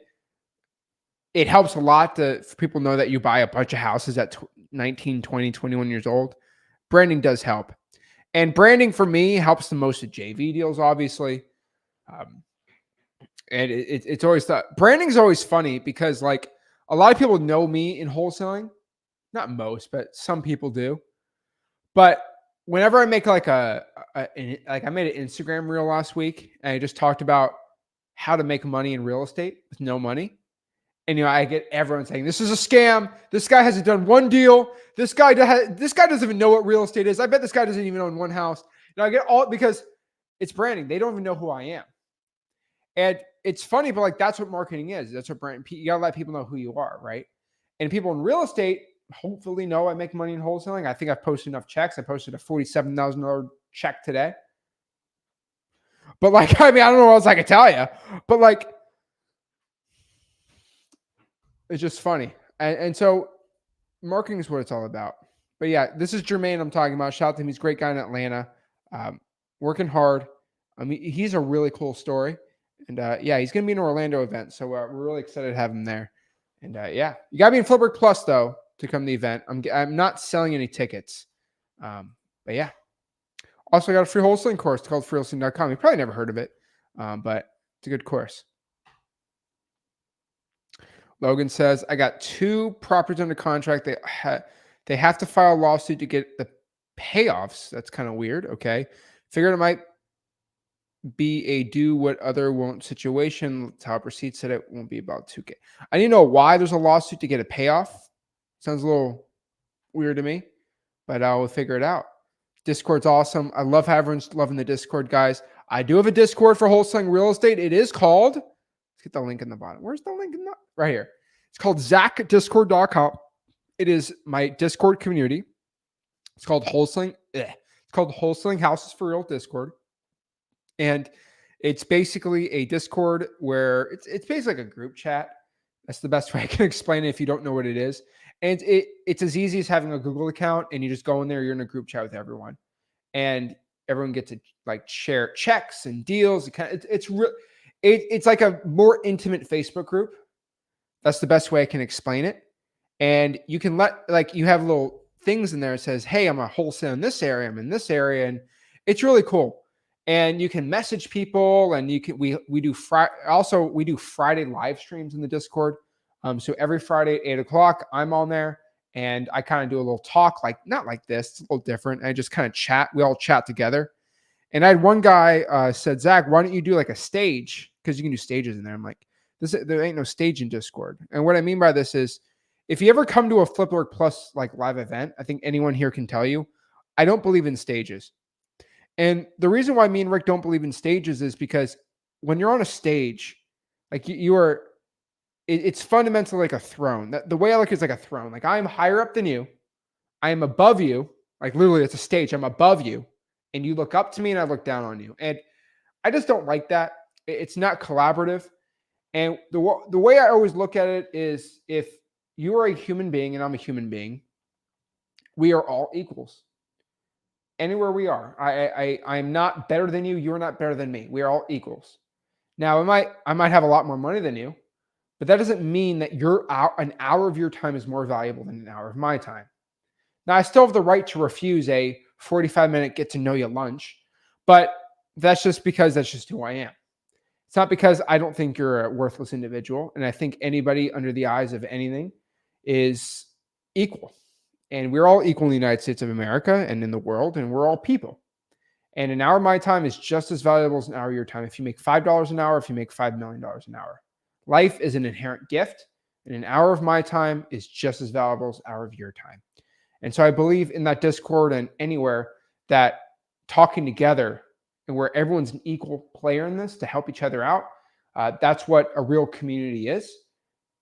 it helps a lot for people know that you buy a bunch of houses at 19, 20, 21 years old. Branding does help. And branding for me helps the most with JV deals, obviously. Um, and it's always branding is always funny because like a lot of people know me in wholesaling. Not most, but some people do. But whenever I make like like I made an Instagram reel last week and I just talked about how to make money in real estate with no money. And I get everyone saying this is a scam. This guy hasn't done one deal. This guy doesn't even know what real estate is. I bet this guy doesn't even own one house. I get all because it's branding. They don't even know who I am. And it's funny, but like that's what marketing is. That's what brand. You gotta let people know who you are, right? And people in real estate hopefully know I make money in wholesaling. I think I've posted enough checks. I posted a $47,000 check today. But like, I mean, I don't know what else I can tell you. But like, it's just funny. And so marketing is what it's all about. But yeah, this is Jermaine I'm talking about. Shout out to him. He's a great guy in Atlanta. Working hard. I mean, he's a really cool story. And yeah, he's going to be in an Orlando event. So we're really excited to have him there. And yeah, you got to be in Flipboard Plus, though, to come to the event. I'm not selling any tickets. But yeah. Also, I got a free wholesaling course called freewholesaling.com. You probably never heard of it, but it's a good course. Logan says, I got 2 properties under contract. They have to file a lawsuit to get the payoffs. That's kind of weird. Okay. Figured it might be a do what other won't situation. That's how I proceed. Said it won't be about 2K. I need to know why there's a lawsuit to get a payoff. Sounds a little weird to me, but I'll figure it out. Discord's awesome. I love how everyone's loving the Discord, guys. I do have a Discord for wholesaling real estate. It is called, let's get the link in the bottom. Where's the link? Right here. It's called ZachDiscord.com. It is my Discord community. It's called Wholesaling. It's called Wholesaling Houses for Real Discord. And it's basically a Discord where it's basically like a group chat. That's the best way I can explain it if you don't know what it is. And it's as easy as having a Google account and you just go in there, you're in a group chat with everyone. And everyone gets to like share checks and deals. It's like a more intimate Facebook group. That's the best way I can explain it. And you can you have little things in there that says, hey, I'm a wholesale in this area. I'm in this area. And it's really cool. And you can message people and we do Friday live streams in the Discord. So every Friday at 8:00, I'm on there and I kind of do a little talk, like not like this, it's a little different. I just kind of chat. We all chat together. And I had one guy said, Zach, why don't you do like a stage? Because you can do stages in there. I'm like, there ain't no stage in Discord. And what I mean by this is, if you ever come to a Flipboard Plus like live event, I think anyone here can tell you, I don't believe in stages. And the reason why me and Rick don't believe in stages is because when you're on a stage, like it's fundamentally like a throne. The way I look at it is like a throne. Like I'm higher up than you. I am above you. Like literally it's a stage. I'm above you. And you look up to me and I look down on you. And I just don't like that. It's not collaborative. And the way I always look at it is if you are a human being and I'm a human being, we are all equals. Anywhere we are. I'm not better than you. You're not better than me. We are all equals. Now, I might have a lot more money than you, but that doesn't mean that an hour of your time is more valuable than an hour of my time. Now, I still have the right to refuse a 45-minute get to know you lunch, but that's just because that's just who I am. It's not because I don't think you're a worthless individual, and I think anybody under the eyes of anything is equal. And we're all equal in the United States of America and in the world, and we're all people. And an hour of my time is just as valuable as an hour of your time. If you make $5 an hour, if you make $5 million an hour. Life is an inherent gift, and an hour of my time is just as valuable as an hour of your time. And so I believe in that Discord and anywhere that talking together and where everyone's an equal player in this to help each other out, that's what a real community is.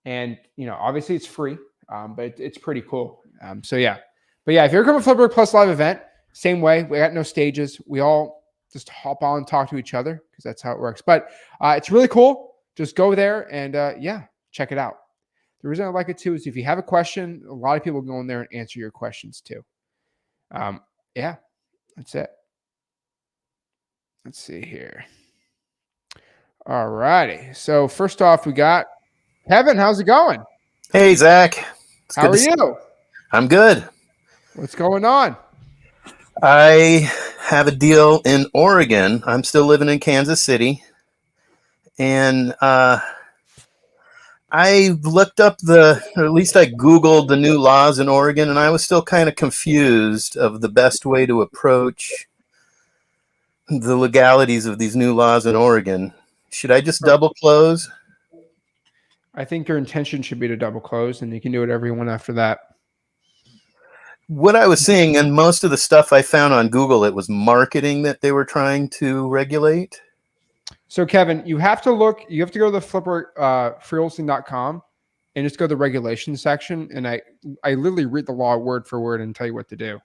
And, obviously it's free, but it's pretty cool. So yeah, but yeah, if you're coming to Flipboard Plus live event, same way, we got no stages. We all just hop on and talk to each other because that's how it works. But it's really cool. Just go there and yeah, check it out. The reason I like it too is if you have a question, a lot of people go in there and answer your questions too. Yeah, that's it. Let's see here. All righty. So first off, we got Kevin, how's it going? Hey, Zach. It's How good are to see you. you? I'm good. What's going on? I have a deal in Oregon. I'm still living in Kansas City. And I looked up or at least I Googled the new laws in Oregon, and I was still kind of confused of the best way to approach the legalities of these new laws in Oregon. Should I just double close? I think your intention should be to double close, and you can do whatever you want after that. What I was seeing, and most of the stuff I found on Google, it was marketing that they were trying to regulate. So, Kevin, you have to go to the Flipper freewholesaling.com and just go to the regulations section. And I literally read the law word for word and tell you what to do.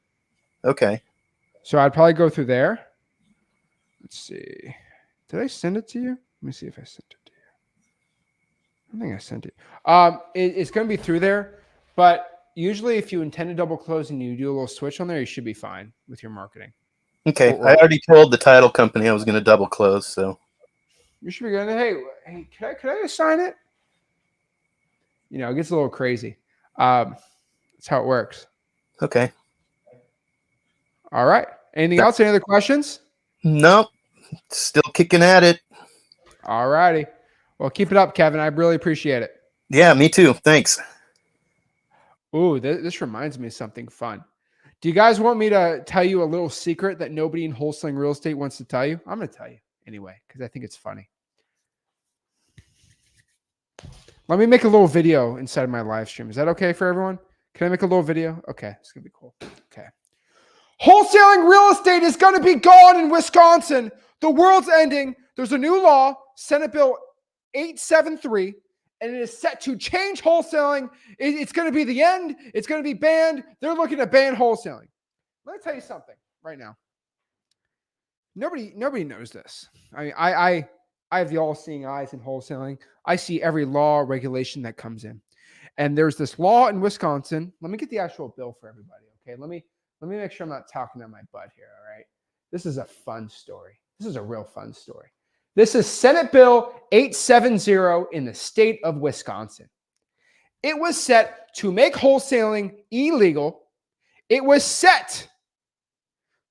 Okay. So I'd probably go through there. Let's see. Did I send it to you? Let me see if I sent it to you. I don't think I sent it. It's going to be through there, but usually if you intend to double close and you do a little switch on there, you should be fine with your marketing. Okay. I Or already told the title company I was going to double close, so. you should be going, hey, could I assign it? You know, it gets a little crazy. That's how it works. Okay. All right. Anything else? Any other questions? Nope. Still kicking at it. All righty. Well, keep it up, Kevin. I really appreciate it. Yeah, me too. Thanks. Ooh, this reminds me of something fun. Do you guys want me to tell you a little secret that nobody in wholesaling real estate wants to tell you? I'm going to tell you anyway because I think it's funny. Let me make a little video inside of my live stream. Is that okay for everyone? Can I make a little video? Okay, it's going to be cool. Okay. Wholesaling real estate is going to be gone in Wisconsin. The world's ending. There's a new law, Senate Bill 873, and it is set to change wholesaling. It's going to be the end. It's going to be banned. They're looking to ban wholesaling. Let me tell you something right now. Nobody knows this. I mean, I have the all-seeing eyes in wholesaling. I see every law, regulation that comes in. And there's this law in Wisconsin. Let me get the actual bill for everybody. Okay. Let me make sure I'm not talking on my butt here. All right. This is a fun story. This is a real fun story. This is Senate Bill 870 in the state of Wisconsin. It was set to make wholesaling illegal. It was set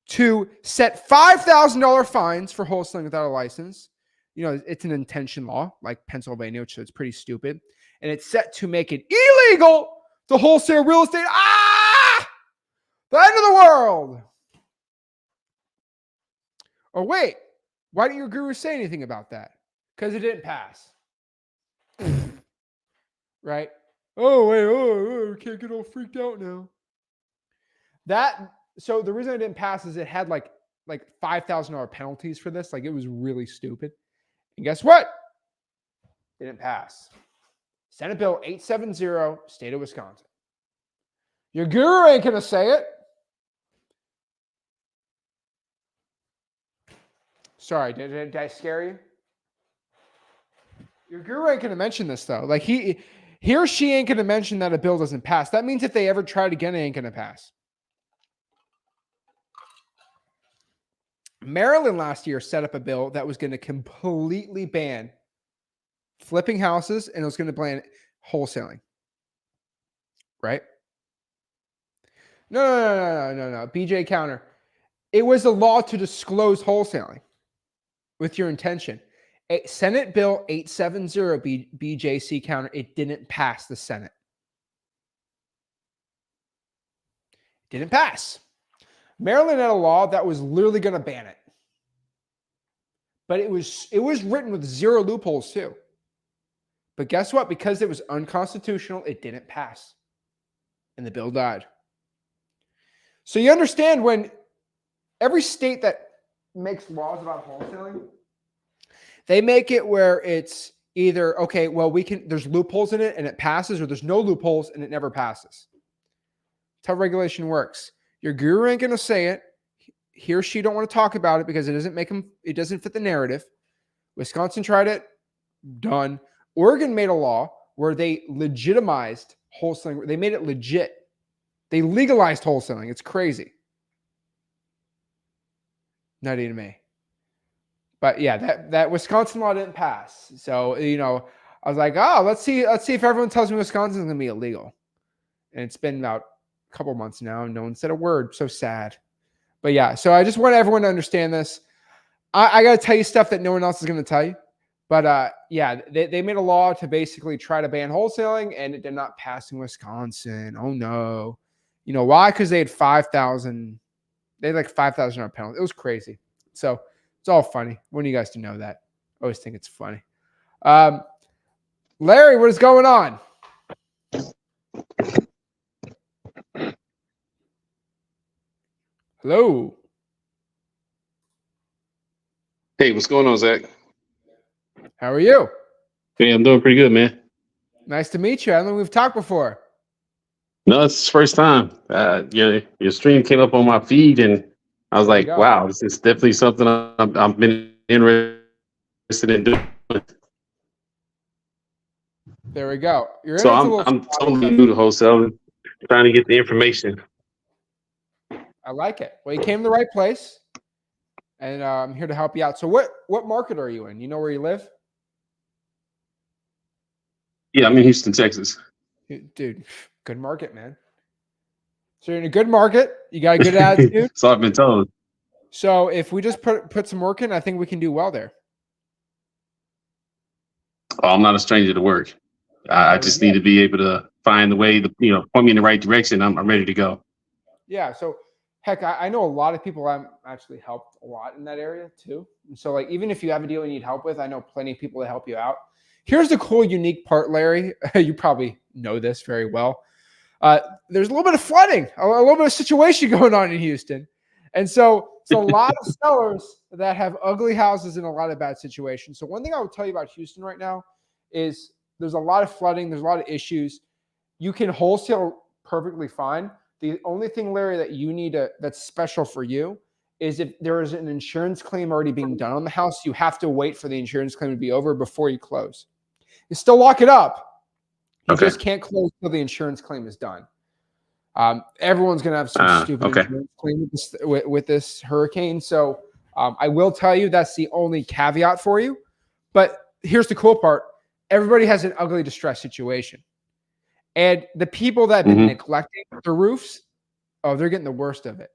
to set $5,000 fines for wholesaling without a license. You know, it's an intention law like Pennsylvania, which is pretty stupid. And it's set to make it illegal to wholesale real estate. The end of the world. Oh, wait. Why didn't your guru say anything about that? Because it didn't pass. Right? Oh, wait. We can't get all freaked out now. So the reason it didn't pass is it had like $5,000 penalties for this. Like it was really stupid. And guess what? It didn't pass. Senate Bill 870, state of Wisconsin. Your guru ain't going to say it. Sorry, did I scare you? Your guru ain't going to mention this, though. Like he or she ain't going to mention that a bill doesn't pass. That means if they ever try it again, it ain't going to pass. Maryland last year set up a bill that was going to completely ban flipping houses and it was going to ban wholesaling. Right? No. BJ Counter. It was a law to disclose wholesaling with your intention. Senate Bill 870 BJC Counter. It didn't pass the Senate. It didn't pass. Maryland had a law that was literally going to ban it. But it was written with zero loopholes too. But guess what? Because it was unconstitutional, it didn't pass. And the bill died. So you understand when every state that makes laws about wholesaling, they make it where it's either, okay, well, there's loopholes in it and it passes, or there's no loopholes and it never passes. That's how regulation works. Your guru ain't going to say it. He or she don't want to talk about it because it doesn't fit the narrative. Wisconsin tried it, done. Oregon made a law where they legitimized wholesaling. They made it legit. They legalized wholesaling. It's crazy. Not even me. But yeah, that Wisconsin law didn't pass. So, you know, I was like, oh, let's see if everyone tells me Wisconsin's gonna be illegal. And it's been about a couple months now, and no one said a word. So sad. But yeah, so I just want everyone to understand this. I got to tell you stuff that no one else is going to tell you. But yeah, they made a law to basically try to ban wholesaling, and it did not pass in Wisconsin. Oh no. You know why? Because they had 5,000. They had like $5,000 penalty. It was crazy. So it's all funny. When you guys to know that? I always think it's funny. Larry, what is going on? Hello. Hey, what's going on, Zach? How are you? Hey, I'm doing pretty good, man. Nice to meet you. I don't know we've talked before. No, it's the first time. Your stream came up on my feed, and I was There you like, go. wow, this is definitely something I've been interested in doing. There we go. You're So in into a I'm little totally new to wholesaling, trying to get the information. I like it. Well, you came to the right place, and I'm here to help you out. So what market are you in? You know where you live? Yeah, I'm in Houston, Texas. Dude, good market, man. So you're in a good market. You got a good attitude. So I've been told. So if we just put some work in, I think we can do well there. Oh, I'm not a stranger to work. I just need to be able to find the way to, point me in the right direction. I'm ready to go. Yeah. So heck, I know a lot of people I've actually helped a lot in that area too. And so like, even if you have a deal you need help with, I know plenty of people to help you out. Here's the cool, unique part, Larry. You probably know this very well. There's a little bit of flooding, a little bit of situation going on in Houston. And so it's a lot of sellers that have ugly houses in a lot of bad situations. So one thing I would tell you about Houston right now is there's a lot of flooding. There's a lot of issues. You can wholesale perfectly fine. The only thing, Larry, that you need that's special for you is if there is an insurance claim already being done on the house, you have to wait for the insurance claim to be over before you close. You still lock it up. You just can't close until the insurance claim is done. Everyone's going to have some stupid insurance claim with this hurricane. So I will tell you that's the only caveat for you. But here's the cool part. Everybody has an ugly distress situation. And the people that have been neglecting the roofs, they're getting the worst of it.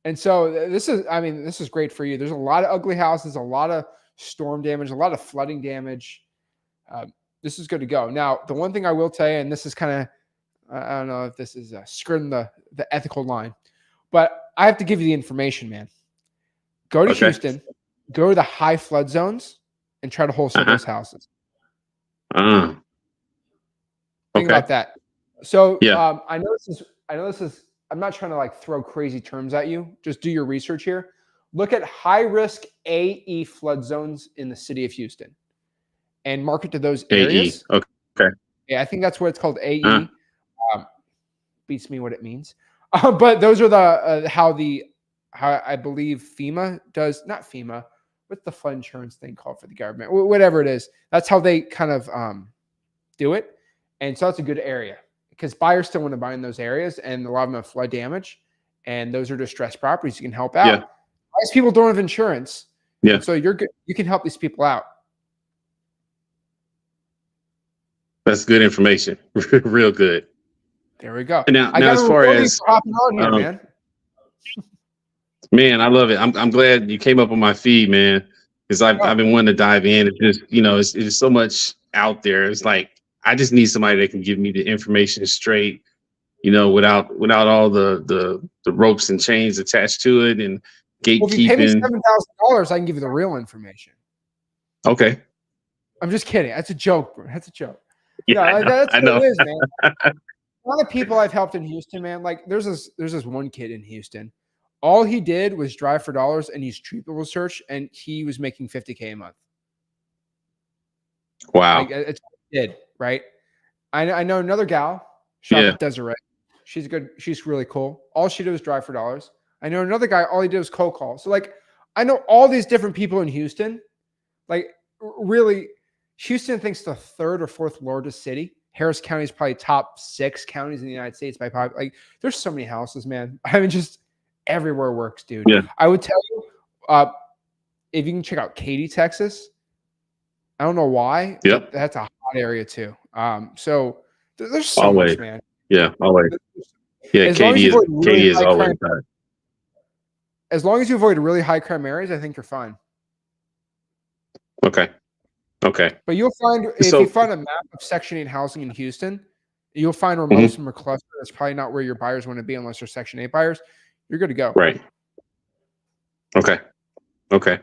And so this is great for you. There's a lot of ugly houses, a lot of storm damage, a lot of flooding damage. This is good to go. Now, the one thing I will tell you, and this is kind of, I don't know if this is skirting the ethical line, but I have to give you the information, man. Go to Houston, go to the high flood zones, and try to wholesale those houses. Think about that. So I know this is. I'm not trying to like throw crazy terms at you. Just do your research here. Look at high risk AE flood zones in the city of Houston, and market to those areas. Okay. Yeah, I think that's what it's called. AE. Beats me what it means. But those are the how I believe FEMA does, not FEMA. What's the flood insurance thing called for the government? Whatever it is, that's how they kind of do it. And so that's a good area because buyers still want to buy in those areas, and a lot of them have flood damage, and those are distressed properties you can help out. Most people don't have insurance. Yeah. So you're good. You can help these people out. That's good information. Real good. There we go. And now as far as hopping on here, man, I love it. I'm glad you came up on my feed, man, because I've been wanting to dive in. It's just it's so much out there. It's like I just need somebody that can give me the information straight, without all the ropes and chains attached to it and gatekeeping. Well, if you pay me $7,000, I can give you the real information. Okay. I'm just kidding. That's a joke, bro. That's a joke. Yeah, that's I know. What it is, man. A lot of people I've helped in Houston, man. Like there's this one kid in Houston. All he did was drive for dollars and use People Search, and he was making $50K a month. Wow. Like, it's what he did, right? I know another gal, shop at Desiree. She's good. She's really cool. All she did was drive for dollars. I know another guy, all he did was cold call. So like I know all these different people in Houston. Like really, Houston thinks the third or fourth largest city. Harris County is probably top 6 counties in the United States by population. Like there's so many houses, man. I mean, just everywhere works, dude. Yeah. I would tell you, if you can check out Katy, Texas. I don't know why. Yep. That's a hot area too. So there's so Always. much, man. Yeah, always. Yeah, As long as you avoid really KD is high always crime, hot. as long as you avoid really high crime areas, I think you're fine. Okay. Okay. But you'll find if you So find a map of Section 8 housing in Houston, you'll find where most mhm, of them are clustered. That's probably not where your buyers want to be unless they're Section 8 buyers. You're good to go. right. Okay. Okay.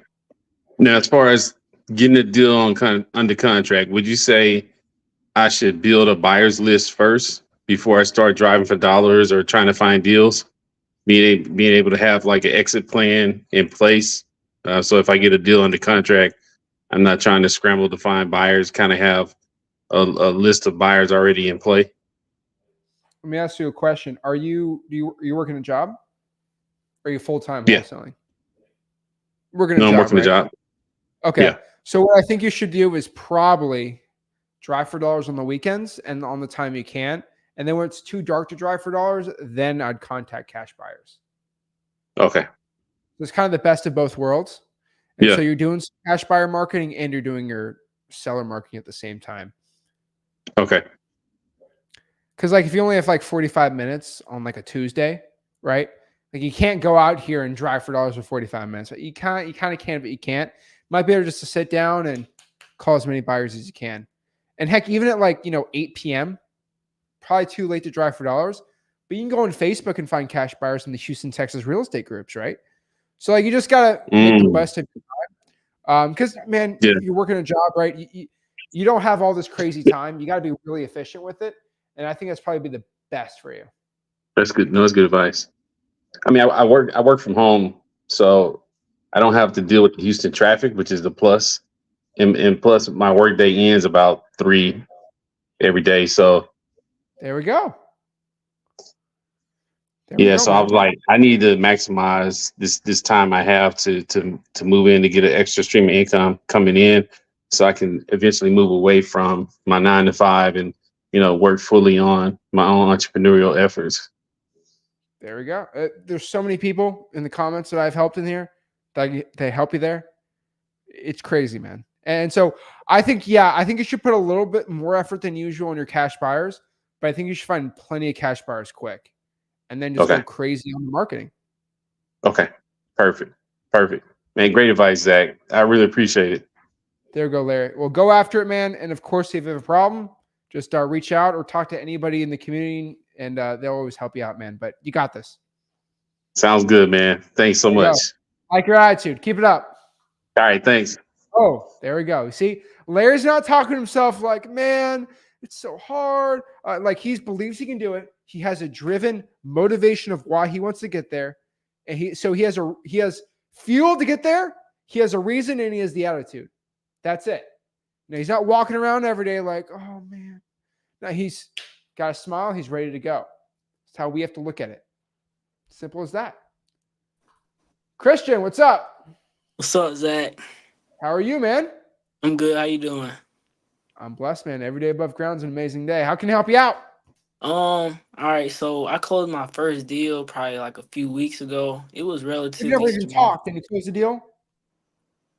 Now, as far as getting a deal on under contract, would you say I should build a buyer's list first before I start driving for dollars or trying to find deals? Being able to have like an exit plan in place. So if I get a deal under contract, I'm not trying to scramble to find buyers. Kind of have a list of buyers already in play. Let me ask you a question. Are you working a job? Or are you full-time Yeah. wholesaling? Working a No, I'm job, working the right? job. Okay. Yeah. So what I think you should do is probably drive for dollars on the weekends and on the time you can. And then when it's too dark to drive for dollars, then I'd contact cash buyers. Okay. It's kind of the best of both worlds. And so Yeah. you're doing some cash buyer marketing and you're doing your seller marketing at the same time. Okay. Because like if you only have like 45 minutes on like a Tuesday, right? Like you can't go out here and drive for dollars for 45 minutes. You kind of can, but you can't. Might be better just to sit down and call as many buyers as you can. And heck, even at like 8 p.m., probably too late to drive for dollars. But you can go on Facebook and find cash buyers in the Houston, Texas real estate groups, right? So like you just gotta make the best of your time. Because man, Yeah. you're working a job, right? You don't have all this crazy time. You got to be really efficient with it. And I think that's probably be the best for you. That's good. No, that's good advice. I mean, I work from home, so I don't have to deal with the Houston traffic, which is the plus. And plus, my work day ends about 3 every day. So There we go. There we yeah, go, so I man. was like, I need to maximize this time I have to move in to get an extra stream of income coming in, so I can eventually move away from my 9 to 5 and work fully on my own entrepreneurial efforts. There we go. There's so many people in the comments that I've helped in here that they help you there. It's crazy, man. And so I think you should put a little bit more effort than usual on your cash buyers, but I think you should find plenty of cash buyers quick and then just go Okay. crazy on the marketing. Okay. Perfect. Perfect. Man, great advice, Zach. I really appreciate it. There you go, Larry. Well, go after it, man. And of course, if you have a problem, just reach out or talk to anybody in the community, and they'll always help you out, man. But you got this. Sounds good, man. Thanks so There you much. go. Like your attitude. Keep it up. All right. Thanks. Oh, there we go. See, Larry's not talking to himself like, man, it's so hard. Like he believes he can do it. He has a driven motivation of why he wants to get there. And he has fuel to get there. He has a reason and he has the attitude. That's it. Now he's not walking around every day like, oh man. Now he's got a smile. He's ready to go. That's how we have to look at it. Simple as that. Christian, what's up? What's up, Zach? How are you, man? I'm good. How you doing? I'm blessed, man. Every day above ground is an amazing day. How can I help you out? All right. So I closed my first deal probably like a few weeks ago. It was We've relatively never even small. talked. Can you close the deal?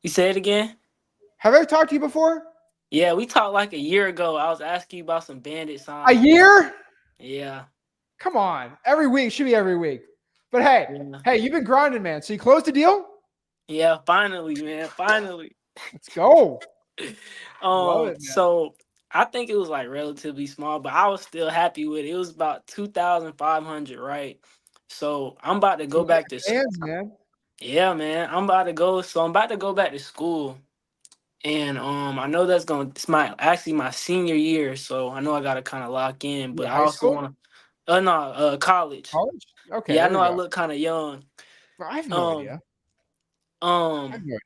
You say it again? Have I ever talked to you before? Yeah, we talked like a year ago. I was asking you about some bandit signs. A year? Yeah. Come on. Every week. Should be every week. But hey, Yeah. hey, you've been grinding, man. So you closed the deal? Yeah, finally, man. Finally. Let's go. Love it, man. So I think it was like relatively small, but I was still happy with it. It was about 2,500, right? So I'm about to go back to Hands, man. Yeah, man. I'm about to go back to school. And I know it's my senior year, so I know I gotta kind of lock in, but Yeah, I high also school? wanna college. College? Okay, Yeah, I there know we I go. look kind of young. Well, I have no Um idea. I have um no idea.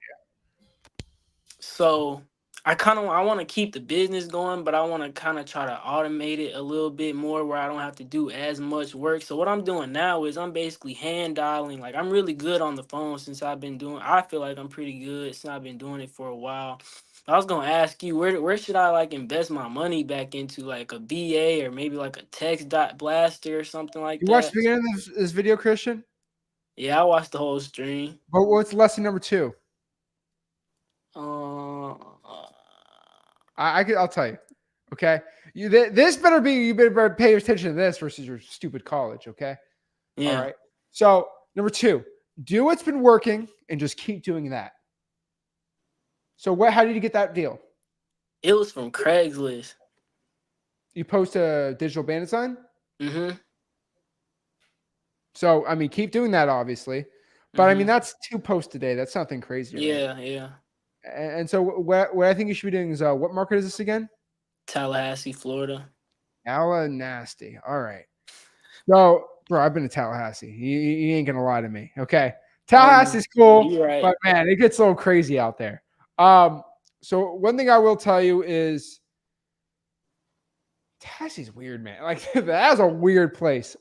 so I want to keep the business going, but I want to kind of try to automate it a little bit more where I don't have to do as much work. So what I'm doing now is I'm basically hand dialing. Like I'm really good on the phone I feel like I'm pretty good since I've been doing it for a while. I was gonna ask you where should I like invest my money back into, like a BA or maybe like a text dot blaster or something like You watched that. the beginning of this video, Christian? Yeah, I watched the whole stream. But what's lesson number 2? Uh, I'll tell you. Okay. This better be, you better pay attention to this versus your stupid college. Okay. All Yeah. right. So number 2, do what's been working and just keep doing that. So how did you get that deal? It was from Craigslist. You post a digital bandit sign? Mm-hmm. So, I mean, keep doing that, obviously. But I mean, Mm-hmm. that's 2 posts a day. That's nothing crazy, right? Yeah, yeah. And so what I think you should be doing is, what market is this again? Tallahassee, Florida. Nasty. All right. So, bro, I've been to Tallahassee. You ain't gonna lie to me. Okay. Oh no, Tallahassee's cool, you're right. but man, it gets a little crazy out there. So one thing I will tell you is Tallahassee's weird, man. Like that's a weird place.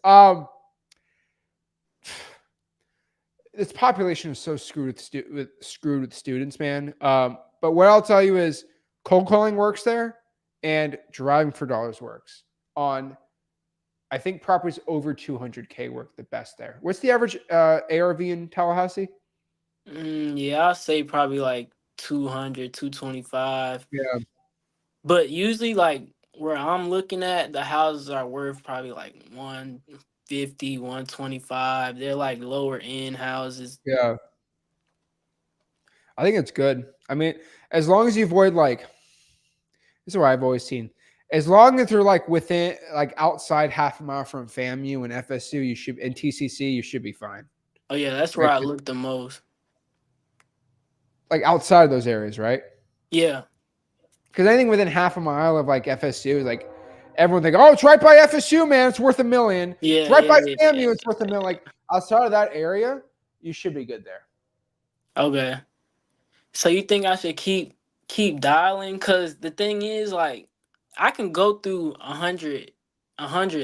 Its population is so screwed with students, man. But what I'll tell you is cold calling works there, and driving for dollars works. On, I think properties over 200K work the best there. What's the average ARV in Tallahassee? Yeah, I'll say probably like 200, 225. Yeah, But usually, like where I'm looking at, the houses are worth probably like 150, 125. They're like lower end houses. yeah. I think it's good. I mean, as long as you avoid like, this is what I've always seen. As long as you're like within, like outside half a mile from FAMU and FSU, you should, and TCC, you should be fine. Oh yeah, that's where Right? I look the most. Like outside of those areas, right? Yeah, Because anything within half a mile of like FSU is like, everyone think, oh, it's right by FSU, man. It's worth $1 million. It's yeah, right by yeah, yeah. FAMU. It's worth $1 million. Like outside of that area, you should be good there. Okay. So you think I should keep dialing? Cause the thing is, like, I can go through a hundred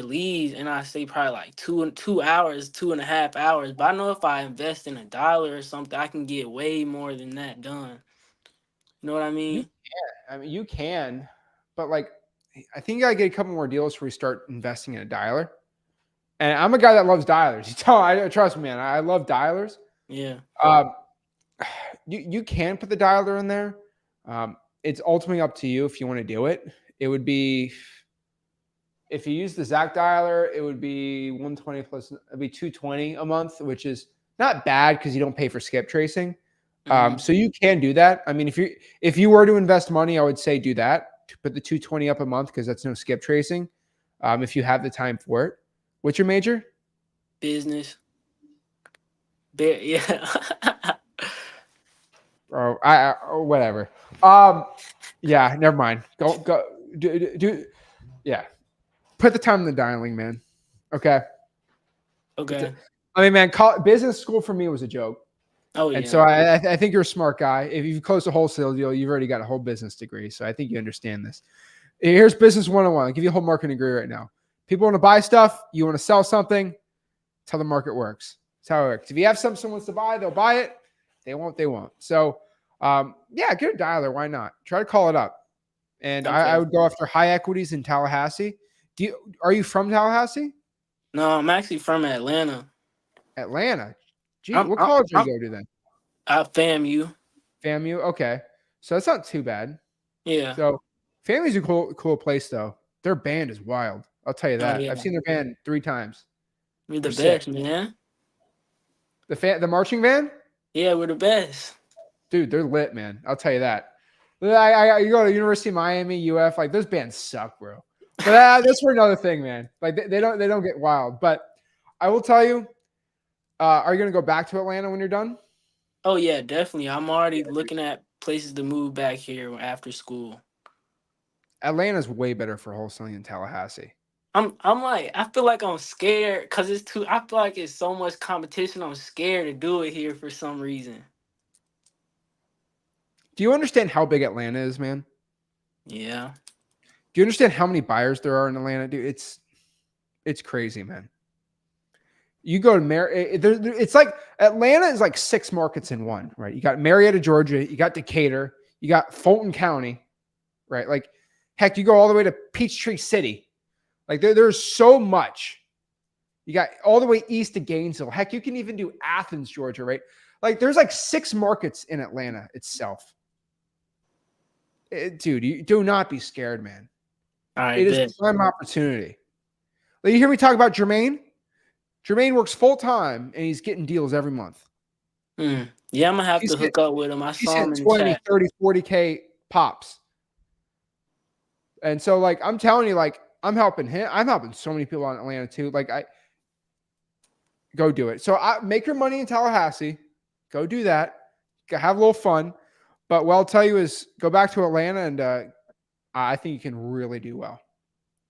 leads, and I say probably like 2 hours, 2.5 hours. But I know if I invest in $1 or something, I can get way more than that done. You know what I You mean? can. I mean, you can, but like, I think you gotta get a couple more deals before you start investing in a dialer. And I'm a guy that loves dialers. You tell, I trust me, man. I love dialers. Yeah. Um, you can put the dialer in there. It's ultimately up to you if you want to do it. It would be, if you use the Zach dialer, it would be 120 plus, it'd be 220 a month, which is not bad because you don't pay for skip tracing. Hmm. So you can do that. I mean, if you were to invest money, I would say do that, to put the 220 up a month because that's no skip tracing. If you have the time for it. What's your major? Business. Yeah. Or or whatever. Yeah, never mind. Go do yeah. Put the time in the dialing, man. Okay. Okay. I mean, man, business school for me was a joke. Oh And so yeah. I think you're a smart guy. If you've closed a wholesale deal, you've already got a whole business degree. So I think you understand this. Here's business 101. I'll give you a whole marketing degree right now. People want to buy stuff. You want to sell something. That's how the market works. That's how it works. If you have something someone wants to buy, they'll buy it. They won't. So yeah, get a dialer. Why not? Try to call it up. And I Okay. would go after high equities in Tallahassee. Are you from Tallahassee? No, I'm actually from Atlanta. Atlanta. Gee, I'm what I'm, college are I'm you go to then? at FAMU. FAMU. Okay. So that's not too bad. Yeah. So FAMU's a cool place though. Their band is wild. I'll tell you Oh that. yeah. I've seen their band 3 times. We're They're the sick. best, man. The marching band, Yeah, we're the best. dude, they're lit, man. I'll tell you that. You go to University of Miami, UF, like those bands suck, bro. But that's for another thing, man. Like they don't get wild. But I will tell you, are you gonna go back to Atlanta when you're done? Oh yeah, definitely. I'm already looking at places to move back here after school. Atlanta's way better for wholesaling than Tallahassee. I'm like, I feel like I'm scared because it's too. I feel like it's so much competition. I'm scared to do it here for some reason. Do you understand how big Atlanta is, man? Yeah. Do you understand how many buyers there are in Atlanta, dude? It's crazy, man. You go to it's like Atlanta is like 6 markets in one, right? You got Marietta, Georgia, you got Decatur, you got Fulton County, right? Like, heck, you go all the way to Peachtree City. Like, there's so much. You got all the way east to Gainesville. Heck, you can even do Athens, Georgia, right? Like, there's like 6 markets in Atlanta itself. Dude, you do not be scared, man. All right, It is bet. prime opportunity. Like, you hear me talk about Jermaine? Jermaine works full time and he's getting deals every month. Yeah, I'm gonna have He's to hit, hook up with him. I he's saw him hitting in the 20, chat. 30, 40K pops. And so, like, I'm telling you, like, I'm helping him. I'm helping so many people out in Atlanta too. Like, I go do it. So make your money in Tallahassee. Go do that. Have a little fun. But what I'll tell you is go back to Atlanta, and I think you can really do well.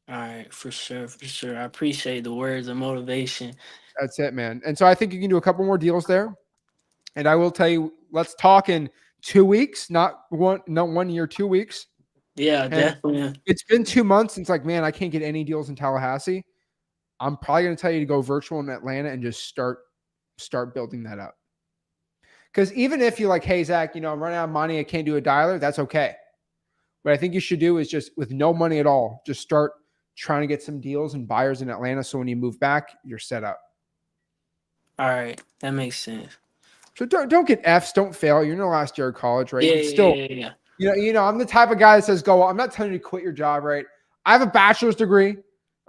All right, for sure, for sure. I appreciate the words of motivation. That's it, man. And so I think you can do a couple more deals there. And I will tell you, let's talk in 2 weeks, not 1 year, 2 weeks. Yeah, And definitely. it's been 2 months since, like, man, I can't get any deals in Tallahassee. I'm probably going to tell you to go virtual in Atlanta and just start building that up. Because even if you're like, hey, Zach, I'm running out of money, I can't do a dialer, that's okay. What I think you should do is just, with no money at all, just start trying to get some deals and buyers in Atlanta. So when you move back, you're set up. All right, that makes sense. So don't get Fs, don't fail. You're in the last year of college, right? Yeah, It's still, yeah. I'm the type of guy that says go. I'm not telling you to quit your job, right? I have a bachelor's degree.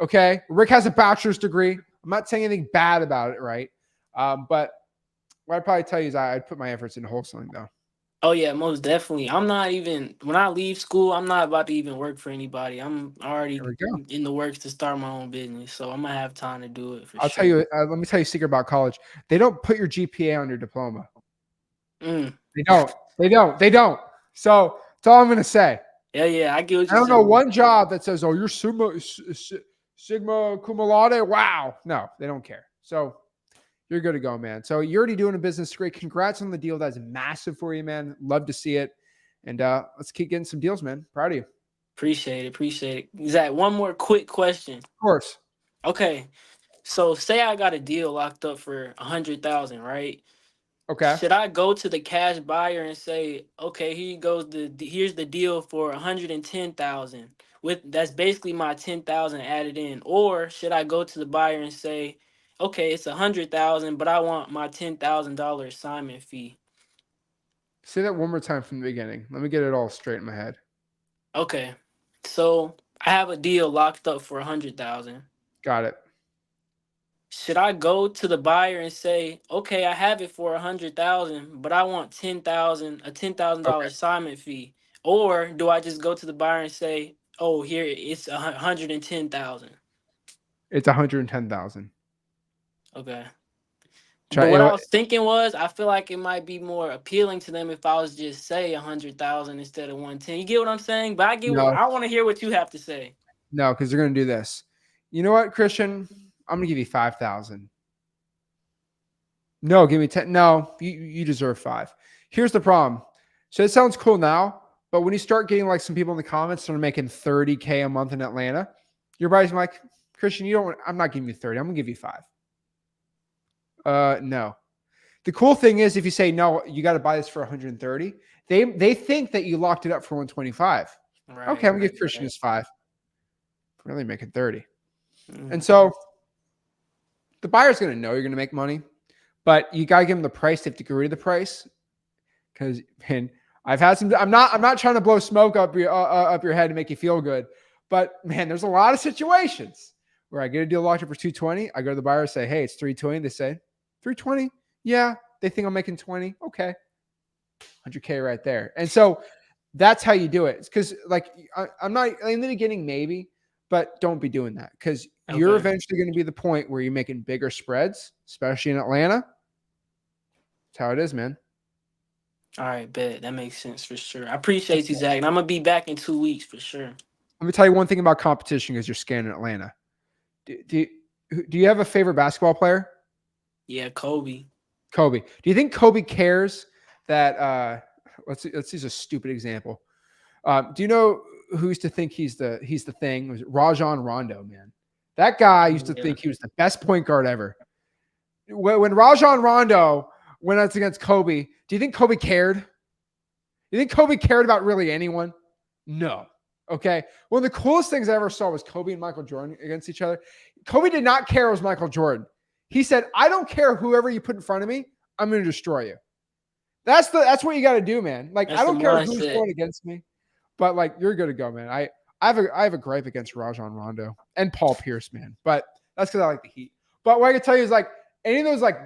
Okay, Rick has a bachelor's degree. I'm not saying anything bad about it, right? But what I'd probably tell you is I'd put my efforts into wholesaling, though. Oh yeah, most definitely. I'm not even when I leave school, I'm not about to even work for anybody. I'm already There we go. in the works to start my own business, so I'm gonna have time to do it for I'll sure. tell you. Let me tell you a secret about college. They don't put your GPA on your diploma. Mm. They don't. So that's all I'm going to say. Yeah, I get what I you're don't know saying. one job that says, "Oh, you're Sigma cum laude." Wow, no, they don't care. So you're good to go, man. So you're already doing a business degree. Congrats on the deal. That's massive for you, man. Love to see it. And let's keep getting some deals, man. Proud of you. Appreciate it. Zach, one more quick question. Of course. Okay, so say I got a deal locked up for 100,000, right? Okay. Should I go to the cash buyer and say, okay, here's the deal for 110,000 with that's basically my 10,000 added in, or should I go to the buyer and say, okay, it's 100,000, but I want my $10,000 assignment fee? Say that one more time from the beginning. Let me get it all straight in my head. Okay, so I have a deal locked up for 100,000. Got it. Should I go to the buyer and say, okay, I have it for 100,000, but I want a $10,000 Okay. assignment fee? Or do I just go to the buyer and say, oh, here it's 110,000? It's 110,000. Okay. But Try. what I was thinking was, I feel like it might be more appealing to them if I was just say 100,000 instead of 110. You get what I'm saying? But No, I want to hear what you have to say. no, because they're going to do this. You know what, Christian? I'm going to give you 5,000. No, give me 10. No, you deserve 5. Here's the problem. So it sounds cool now, but when you start getting like some people in the comments that are making 30K a month in Atlanta, your buddy's like, Christian, I'm not giving you 30. I'm going to give you 5. No. The cool thing is if you say, no, you got to buy this for 130, they think that you locked it up for 125. Right, Okay, I'm going to give Christian right. his 5. Really making 30. Mhm. And so the buyer's going to know you're going to make money, but you got to give them the price. They have to agree to the price. Because, man, I've had some. I'm not trying to blow smoke up your head to make you feel good, but man, there's a lot of situations where I get a deal locked up for 220. I go to the buyer and say, "Hey, it's 320." They say, "320." Yeah, they think I'm making 20. Okay, 100K right there. And so that's how you do it. It's because, like, I'm not in the beginning, maybe, but don't be doing that because you're Okay. eventually going to be the point where you're making bigger spreads, especially in Atlanta. That's how it is, man. All right, bet. That makes sense for sure. I appreciate you, Zach. And I'm going to be back in 2 weeks for sure. Let me tell you one thing about competition because you're scanning Atlanta. Do you have a favorite basketball player? Yeah, Kobe. Kobe. Do you think Kobe cares that let's use a stupid example. Do you know who used to think he's the thing? It was Rajon Rondo, man. That guy used to think he was the best point guard ever. When Rajon Rondo went out against Kobe, do you think Kobe cared? You think Kobe cared about really anyone? No. Okay. One of the coolest things I ever saw was Kobe and Michael Jordan against each other. Kobe did not care it was Michael Jordan. He said, I don't care whoever you put in front of me, I'm going to destroy you. That's what you got to do, man. Like, That's I the don't care who's mindset. going against me, but like, you're good to go, man. I I have a gripe against Rajon Rondo and Paul Pierce, man. But that's because I like the Heat. But what I can tell you is like any of those like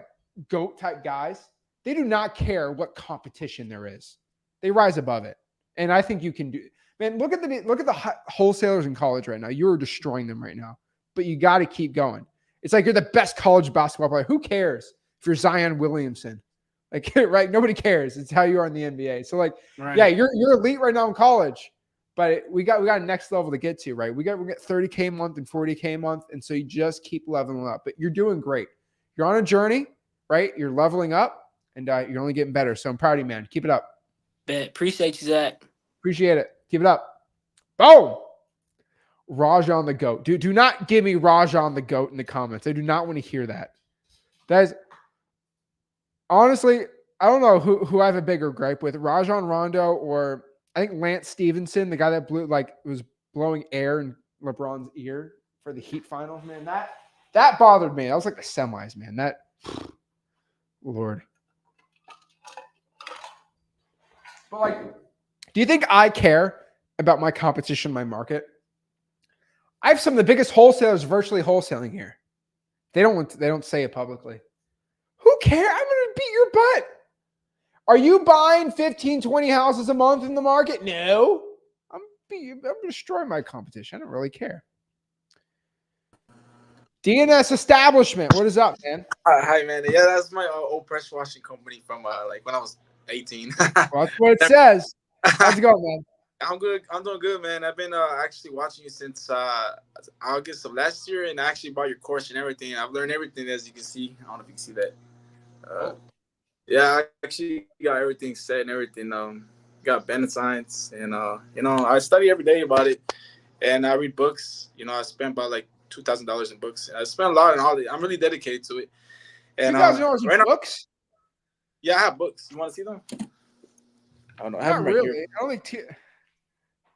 GOAT type guys, they do not care what competition there is. They rise above it. And I think you can do. Man, look at the wholesalers in college right now. You're destroying them right now. But you got to keep going. It's like you're the best college basketball player. Who cares if you're Zion Williamson? Like, right? Nobody cares. It's how you are in the NBA. So, like, yeah, you're elite right now in college, but we got a next level to get to, right? We got 30K a month and 40K a month, and so you just keep leveling up. But you're doing great. You're on a journey, right? You're leveling up, and you're only getting better. So I'm proud of you, man. Keep it up. Bet. Appreciate you, Zach. Appreciate it. Keep it up. Boom. Rajon the GOAT. Do not give me Rajon the GOAT in the comments. I do not want to hear that. That is honestly, I don't know who I have a bigger gripe with, Rajon Rondo or I think Lance Stevenson, the guy that was blowing air in LeBron's ear for the Heat finals. Man, that bothered me. That was like the semis, man. That Lord. But like, do you think I care about my competition, my market? I have some of the biggest wholesalers virtually wholesaling here. They don't say it publicly. Who cares? I'm going to beat your butt. Are you buying 15, 20 houses a month in the market? No. I'm destroying my competition. I don't really care. DNS Establishment. What is up, man? Hi, man. Yeah, that's my old pressure washing company from like when I was 18. Well, that's what it says. How's it going, man? I'm good. I'm doing good, man. I've been actually watching you since August of last year, and I actually bought your course and everything. I've learned everything, as you can see. I don't know if you can see that. Yeah, I actually got everything set and everything. Got Bennett Science, and I study every day about it, and I read books. I spent about like $2,000 in books. I spent a lot on all. I'm really dedicated to it. And $2,000 in right books? Yeah, I have books. You want to see them? I don't know. I have Not them right really. here. I don't think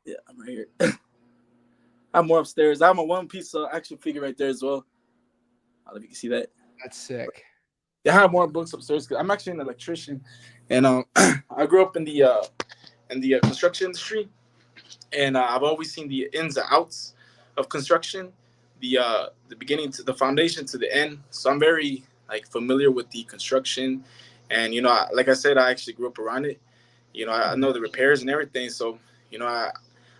Yeah, I'm right here. I have more upstairs. I have a one-piece action figure right there as well. I don't know if you can see that. That's sick. Yeah, I have more books upstairs because I'm actually an electrician, and I grew up in the construction industry, and I've always seen the ins and outs of construction, the beginning to the foundation to the end. So I'm very like familiar with the construction, and like I said, I actually grew up around it. I know the repairs and everything. So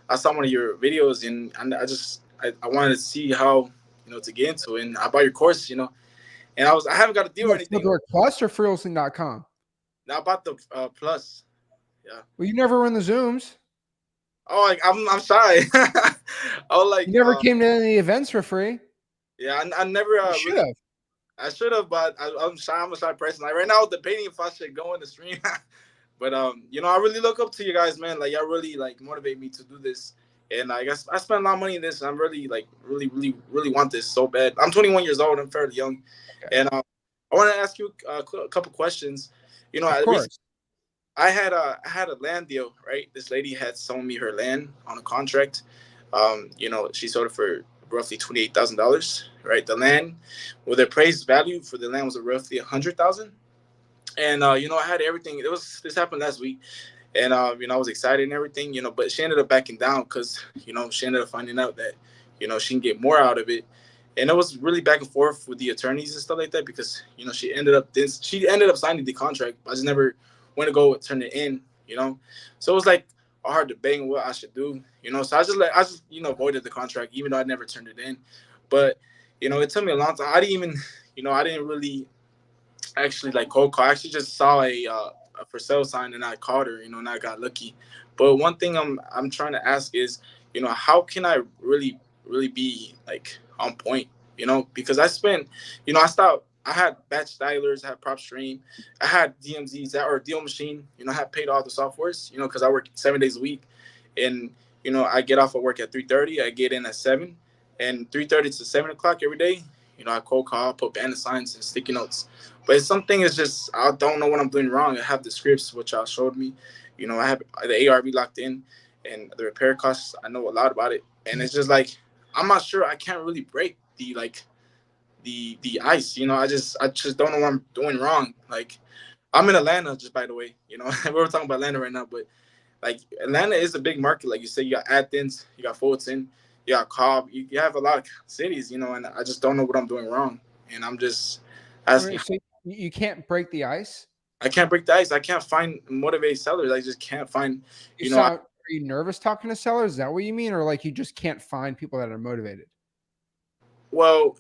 I saw one of your videos, and I wanted to see how to get into it. And I bought your course, and I haven't got a deal or anything. Plus or freewholesaling.com? Now I bought the plus. Yeah. Well, you never run the Zooms. Oh, like I'm shy. Oh, like you never came to any events for free. Yeah, I never should have. I should have, but I'm shy. I'm a shy person. Like right now with the painting, if I should go in the stream. But I really look up to you guys, man. Like y'all really like motivate me to do this. And I guess I spent a lot of money in this, and I'm really like really want this so bad. I'm 21 years old. I'm fairly young, and I want to ask you a couple questions. Of course. I had a land deal, right? This lady had sold me her land on a contract. She sold it for roughly $28,000, right? The land, well, the appraised value for the land was roughly $100,000. And I had everything. This happened last week, and I was excited and everything, but she ended up backing down because she ended up finding out that she can get more out of it, and it was really back and forth with the attorneys and stuff like that because she ended up signing the contract. But I just never went to go turn it in, so it was like a hard debate on what I should do, so I just avoided the contract even though I never turned it in. But it took me a long time. I didn't really actually like cold call. I actually just saw a for sale sign and I called her, and I got lucky. But one thing I'm trying to ask is, how can I really be like on point, because I spent, I had batch dialers, I had prop stream, I had DMZs or deal machine, I had paid all the softwares, because I work 7 days a week, and I get off of work at 3:30, I get in at 7, and 3:30 to 7 o'clock every day, I cold call, put banner signs and sticky notes. But something is just, I don't know what I'm doing wrong. I have the scripts, which y'all showed me. I have the ARV locked in, and the repair costs, I know a lot about it. And it's just like, I'm not sure. I can't really break the ice. I just don't know what I'm doing wrong. Like, I'm in Atlanta, just by the way. We were talking about Atlanta right now, but like Atlanta is a big market. Like you say, you got Athens, you got Fulton, you got Cobb. You have a lot of cities, you know, and I just don't know what I'm doing wrong. And I'm just asking. So you can't break the ice? I can't break the ice. I can't find motivated sellers. I just can't find, You you know, sound, are you nervous talking to sellers? Is that what you mean? Or like you just can't find people that are motivated? well,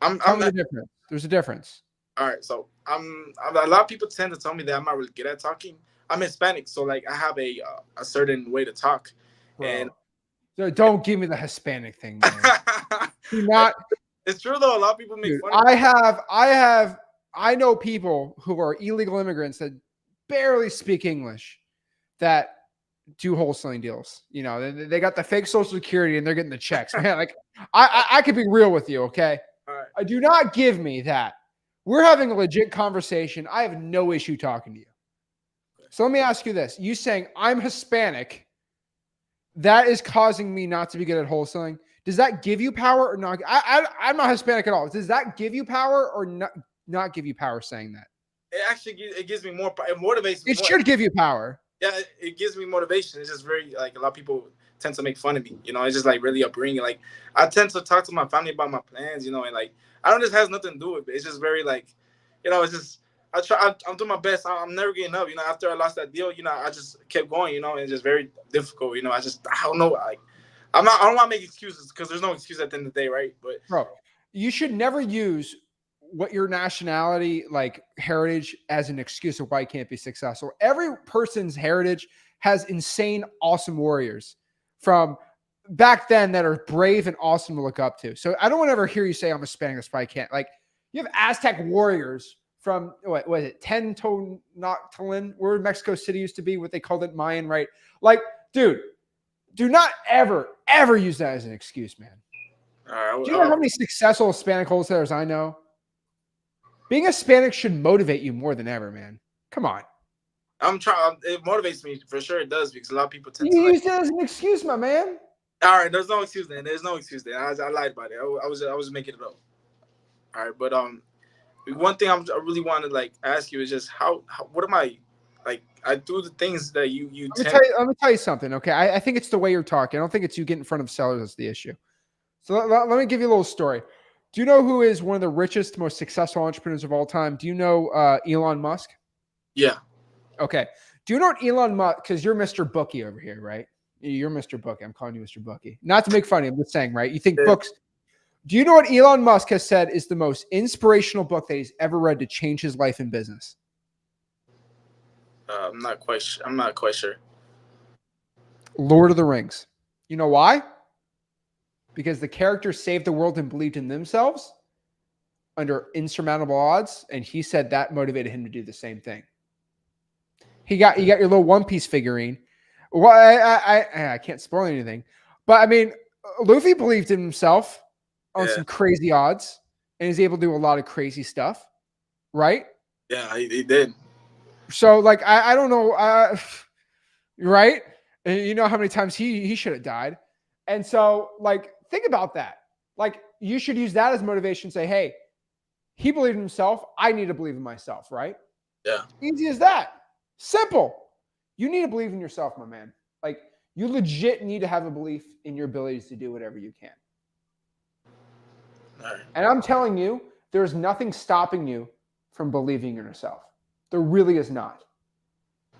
I'm Tell me not. the difference. There's a difference. All right, so a lot of people tend to tell me that I'm not really good at talking. I'm Hispanic, so like I have a certain way to talk, and Bro, don't give me the Hispanic thing, man. Do not. It's true though. A lot of people make Dude, fun of I know people who are illegal immigrants that barely speak English that do wholesaling deals. You know, they got the fake social security and they're getting the checks, man. Like I could be real with you. Okay. All right. I do not give me that. We're having a legit conversation. I have no issue talking to you. So let me ask you this. You saying I'm Hispanic, that is causing me not to be good at wholesaling. Does that give you power or not? I'm not Hispanic at all. Does that give you power or not give you power saying that? It actually gives me more. It motivates me. It should give you power. Yeah, it gives me motivation. It's just very like a lot of people tend to make fun of me. You know, it's just like really upbringing. Like I tend to talk to my family about my plans. You know, and like I don't just has nothing to do with it. It's just very like, you know, it's just I try. I'm doing my best. I'm never getting up. You know, after I lost that deal, you know, I just kept going. You know, and it's just very difficult. You know, I don't know. Like I don't want to make excuses because there's no excuse at the end of the day, right? But bro, you should never use what your nationality, like heritage, as an excuse of why you can't be successful. Every person's heritage has insane, awesome warriors from back then that are brave and awesome to look up to. So I don't want to ever hear you say I'm Hispanic, that's why I can't. Like you have Aztec warriors from what was it, Tenochtitlan, where Mexico City used to be, what they called it Mayan, right? Like, dude, do not ever use that as an excuse, man. Do you know how many successful Hispanic wholesalers I know? Being Hispanic should motivate you more than ever, man. Come on. I'm trying. It motivates me for sure. It does because a lot of people tend to use it as an excuse, my man. All right, there's no excuse then. There's no excuse then. I lied about it. I was making it up. All right, but one thing I really want to like ask you is just how what am I like? I do the things that you. Let me tell you something. Okay, I think it's the way you're talking. I don't think it's you getting in front of sellers that's the issue. So let me give you a little story. Do you know who is one of the richest, most successful entrepreneurs of all time? Do you know Elon Musk? Yeah. Okay. Do you know what Elon Musk? Because you're Mr. Bookie over here, right? You're Mr. Bookie. I'm calling you Mr. Bookie. Not to make fun of you. I'm just saying, right? You think books. Do you know what Elon Musk has said is the most inspirational book that he's ever read to change his life in business? I'm not quite sure. Lord of the Rings. You know why? Because the characters saved the world and believed in themselves under insurmountable odds, and he said that motivated him to do the same thing. You got your little One Piece figurine. Well, I can't spoil anything, but I mean, Luffy believed in himself on some crazy odds, and he's able to do a lot of crazy stuff, right? Yeah, he did. So, like, I don't know, right? And you know how many times he should have died, and so like. Think about that. Like you should use that as motivation. Say, hey, he believed in himself. I need to believe in myself, right? Yeah. Easy as that. Simple. You need to believe in yourself, my man. Like you legit need to have a belief in your abilities to do whatever you can. All right. And I'm telling you, there's nothing stopping you from believing in yourself. There really is not.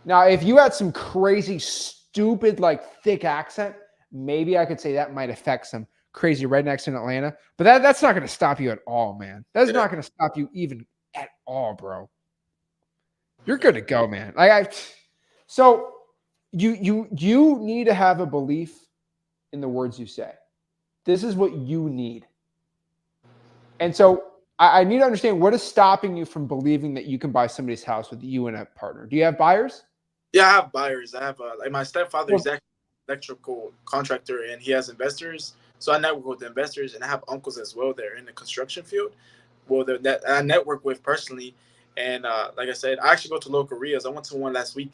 Now, if you had some crazy, stupid, like thick accent, maybe I could say that might affect some crazy rednecks in Atlanta, but that's not going to stop you at all, man. That's not going to stop you even at all, bro. You're good to go, man. So you need to have a belief in the words you say. This is what you need. And so I need to understand what is stopping you from believing that you can buy somebody's house with you and a partner. Do you have buyers? Yeah, I have buyers. I have like my stepfather is actually electrical contractor and he has investors. So I network with the investors and I have uncles as well. They're in the construction field. Well, that I network with personally. And like I said, I actually go to local RIAs. I went to one last week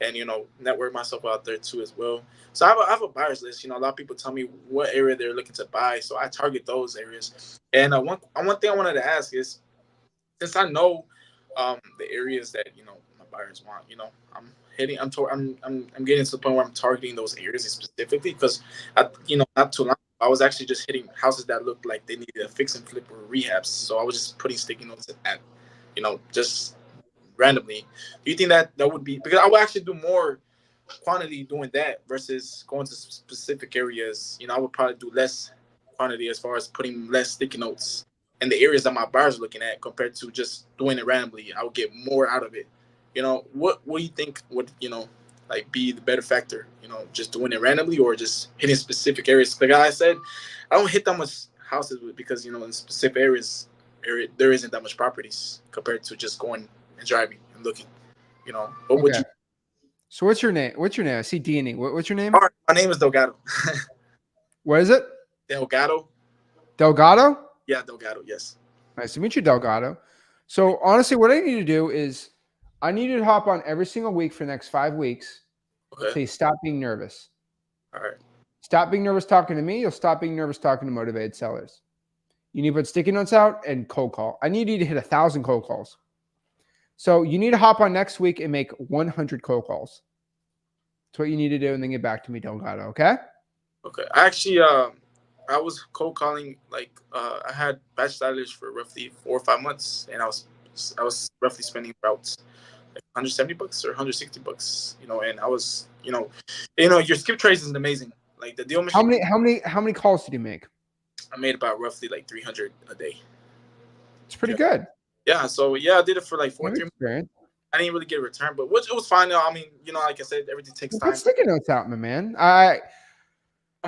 and, you know, network myself out there too as well. So I have a buyer's list. You know, a lot of people tell me what area they're looking to buy. So I target those areas. And one thing I wanted to ask is, since I know the areas that, you know, my buyers want, you know, hitting. I'm getting to the point where I'm targeting those areas specifically because, not too long ago, I was actually just hitting houses that looked like they needed a fix and flip or rehabs. So I was just putting sticky notes at just randomly. Do you think that would be, because I would actually do more quantity doing that versus going to specific areas? I would probably do less quantity as far as putting less sticky notes in the areas that my buyers are looking at compared to just doing it randomly. I would get more out of it. What do you think would like be the better factor? Just doing it randomly or just hitting specific areas? Like I said, I don't hit that much houses because in specific area there isn't that much properties compared to just going and driving and looking. What would Okay. you? So what's your name? What's your name? I see D&E. What's your name? All right, my name is Delgado. What is it? Delgado. Delgado? Yeah, Delgado. Yes. Nice to meet you, Delgado. So honestly, what I need to do is I need you to hop on every single week for the next 5 weeks. Okay. Say, stop being nervous. All right. Stop being nervous talking to me. You'll stop being nervous talking to motivated sellers. You need to put sticky notes out and cold call. I need you to hit 1,000 cold calls. So you need to hop on next week and make 100 cold calls. That's what you need to do, and then get back to me, Delgado. Okay? Okay. I actually, I was cold calling I had batch stylers for roughly 4 or 5 months, and I was roughly spending about like $170 or $160. And I was, your skip trace is amazing. Like the deal machine. How many calls did you make? I made about roughly like 300 a day. It's pretty good. Yeah. So yeah, I did it for like 4 3 months. Experience. I didn't really get a return, but it was fine. I mean, like I said, everything takes time. Put sticky notes out, my man. I'm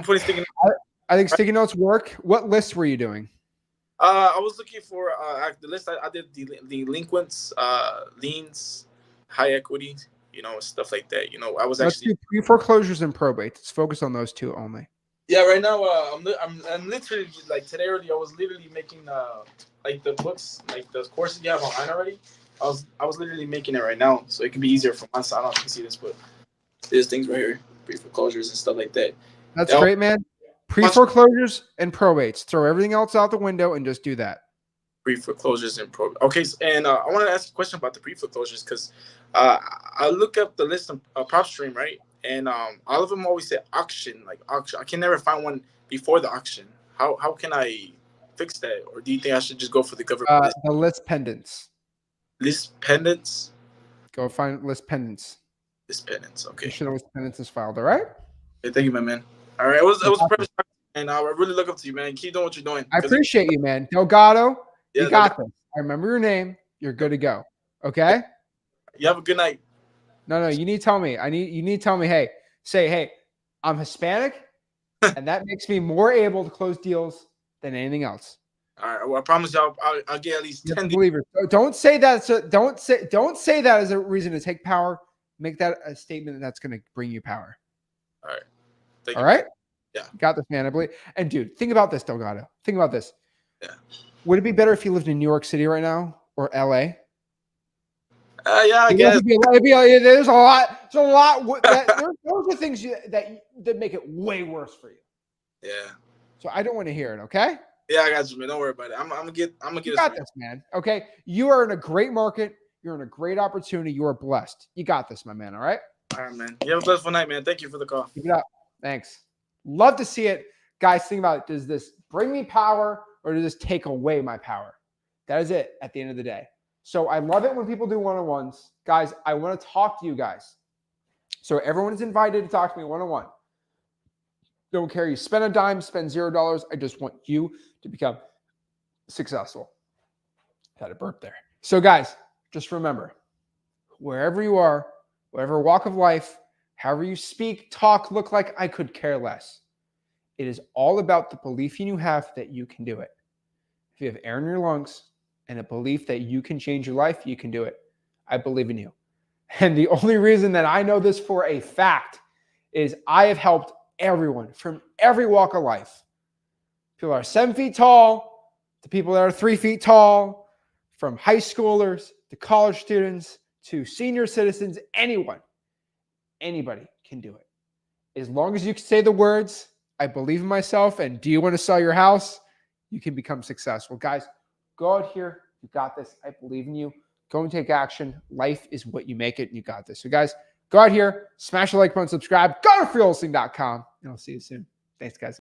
putting sticky notes. I think sticky notes work. What lists were you doing? I was looking for the list. I did the delinquents, liens, high equity, stuff like that. I was Let's actually do pre-foreclosures and probate. Let's focus on those two only. Yeah, right now I'm literally like today already. I was literally making like the books, like the courses you have online already. I was literally making it right now, so it can be easier for my side. I don't know if you can see this, but there's things right here, pre-foreclosures and stuff like that. That's great, man. Pre-foreclosures and probates. Throw everything else out the window and just do that. Pre-foreclosures and probate. Okay, and I want to ask a question about the pre-foreclosures because I look up the list of PropStream, right? And all of them always say auction, like auction. I can never find one before the auction. How can I fix that? Or do you think I should just go for the government list? The list pendants. List pendants? Go find list pendants. List pendants, okay. You should have list pendants is filed, all right? Okay, thank you, my man. All right, it was perfect, and I really look up to you, man. Keep doing what you're doing. I appreciate you, man. Delgado, Yeah, you got this. I remember your name. You're good to go. Okay? You have a good night. No, you need to tell me. You need to tell me, hey, I'm Hispanic, and that makes me more able to close deals than anything else. All right, well, I promise y'all I'll get at least 10 believers. Don't say that. Don't say that as a reason to take power. Make that a statement that's going to bring you power. All right. All right? Yeah. Got this, man. I believe. And dude, think about this, Delgado. Think about this. Yeah. Would it be better if you lived in New York City right now or LA? Yeah, I guess. There's a lot. Those are things that make it way worse for you. Yeah. So I don't want to hear it. Okay. Yeah, I got you, man. Don't worry about it. I'm gonna get. You got this, man. Okay. You are in a great market. You're in a great opportunity. You are blessed. You got this, my man. All right. All right, man. You have a blessed night, man. Thank you for the call. Keep it up. Thanks. Love to see it, guys. Think about it. Does this bring me power or does this take away my power? That is it. At the end of the day. So I love it when people do one-on-ones. Guys, I want to talk to you guys. So everyone is invited to talk to me one-on-one. Don't care. You spend a dime, spend $0. I just want you to become successful. Had a burp there. So guys, just remember, wherever you are, whatever walk of life, however you speak, talk, look like, I could care less. It is all about the belief you have that you can do it. If you have air in your lungs, and a belief that you can change your life, you can do it. I believe in you. And the only reason that I know this for a fact is I have helped everyone from every walk of life. People that are 7 feet tall to people that are 3 feet tall, from high schoolers to college students to senior citizens, anyone, anybody can do it. As long as you can say the words, I believe in myself, and do you want to sell your house? You can become successful. Guys, go out here. You got this. I believe in you. Go and take action. Life is what you make it, and you got this. So, guys, Go out here, smash the like button, subscribe, go to freewholesaling.com, and I'll see you soon. Thanks, guys.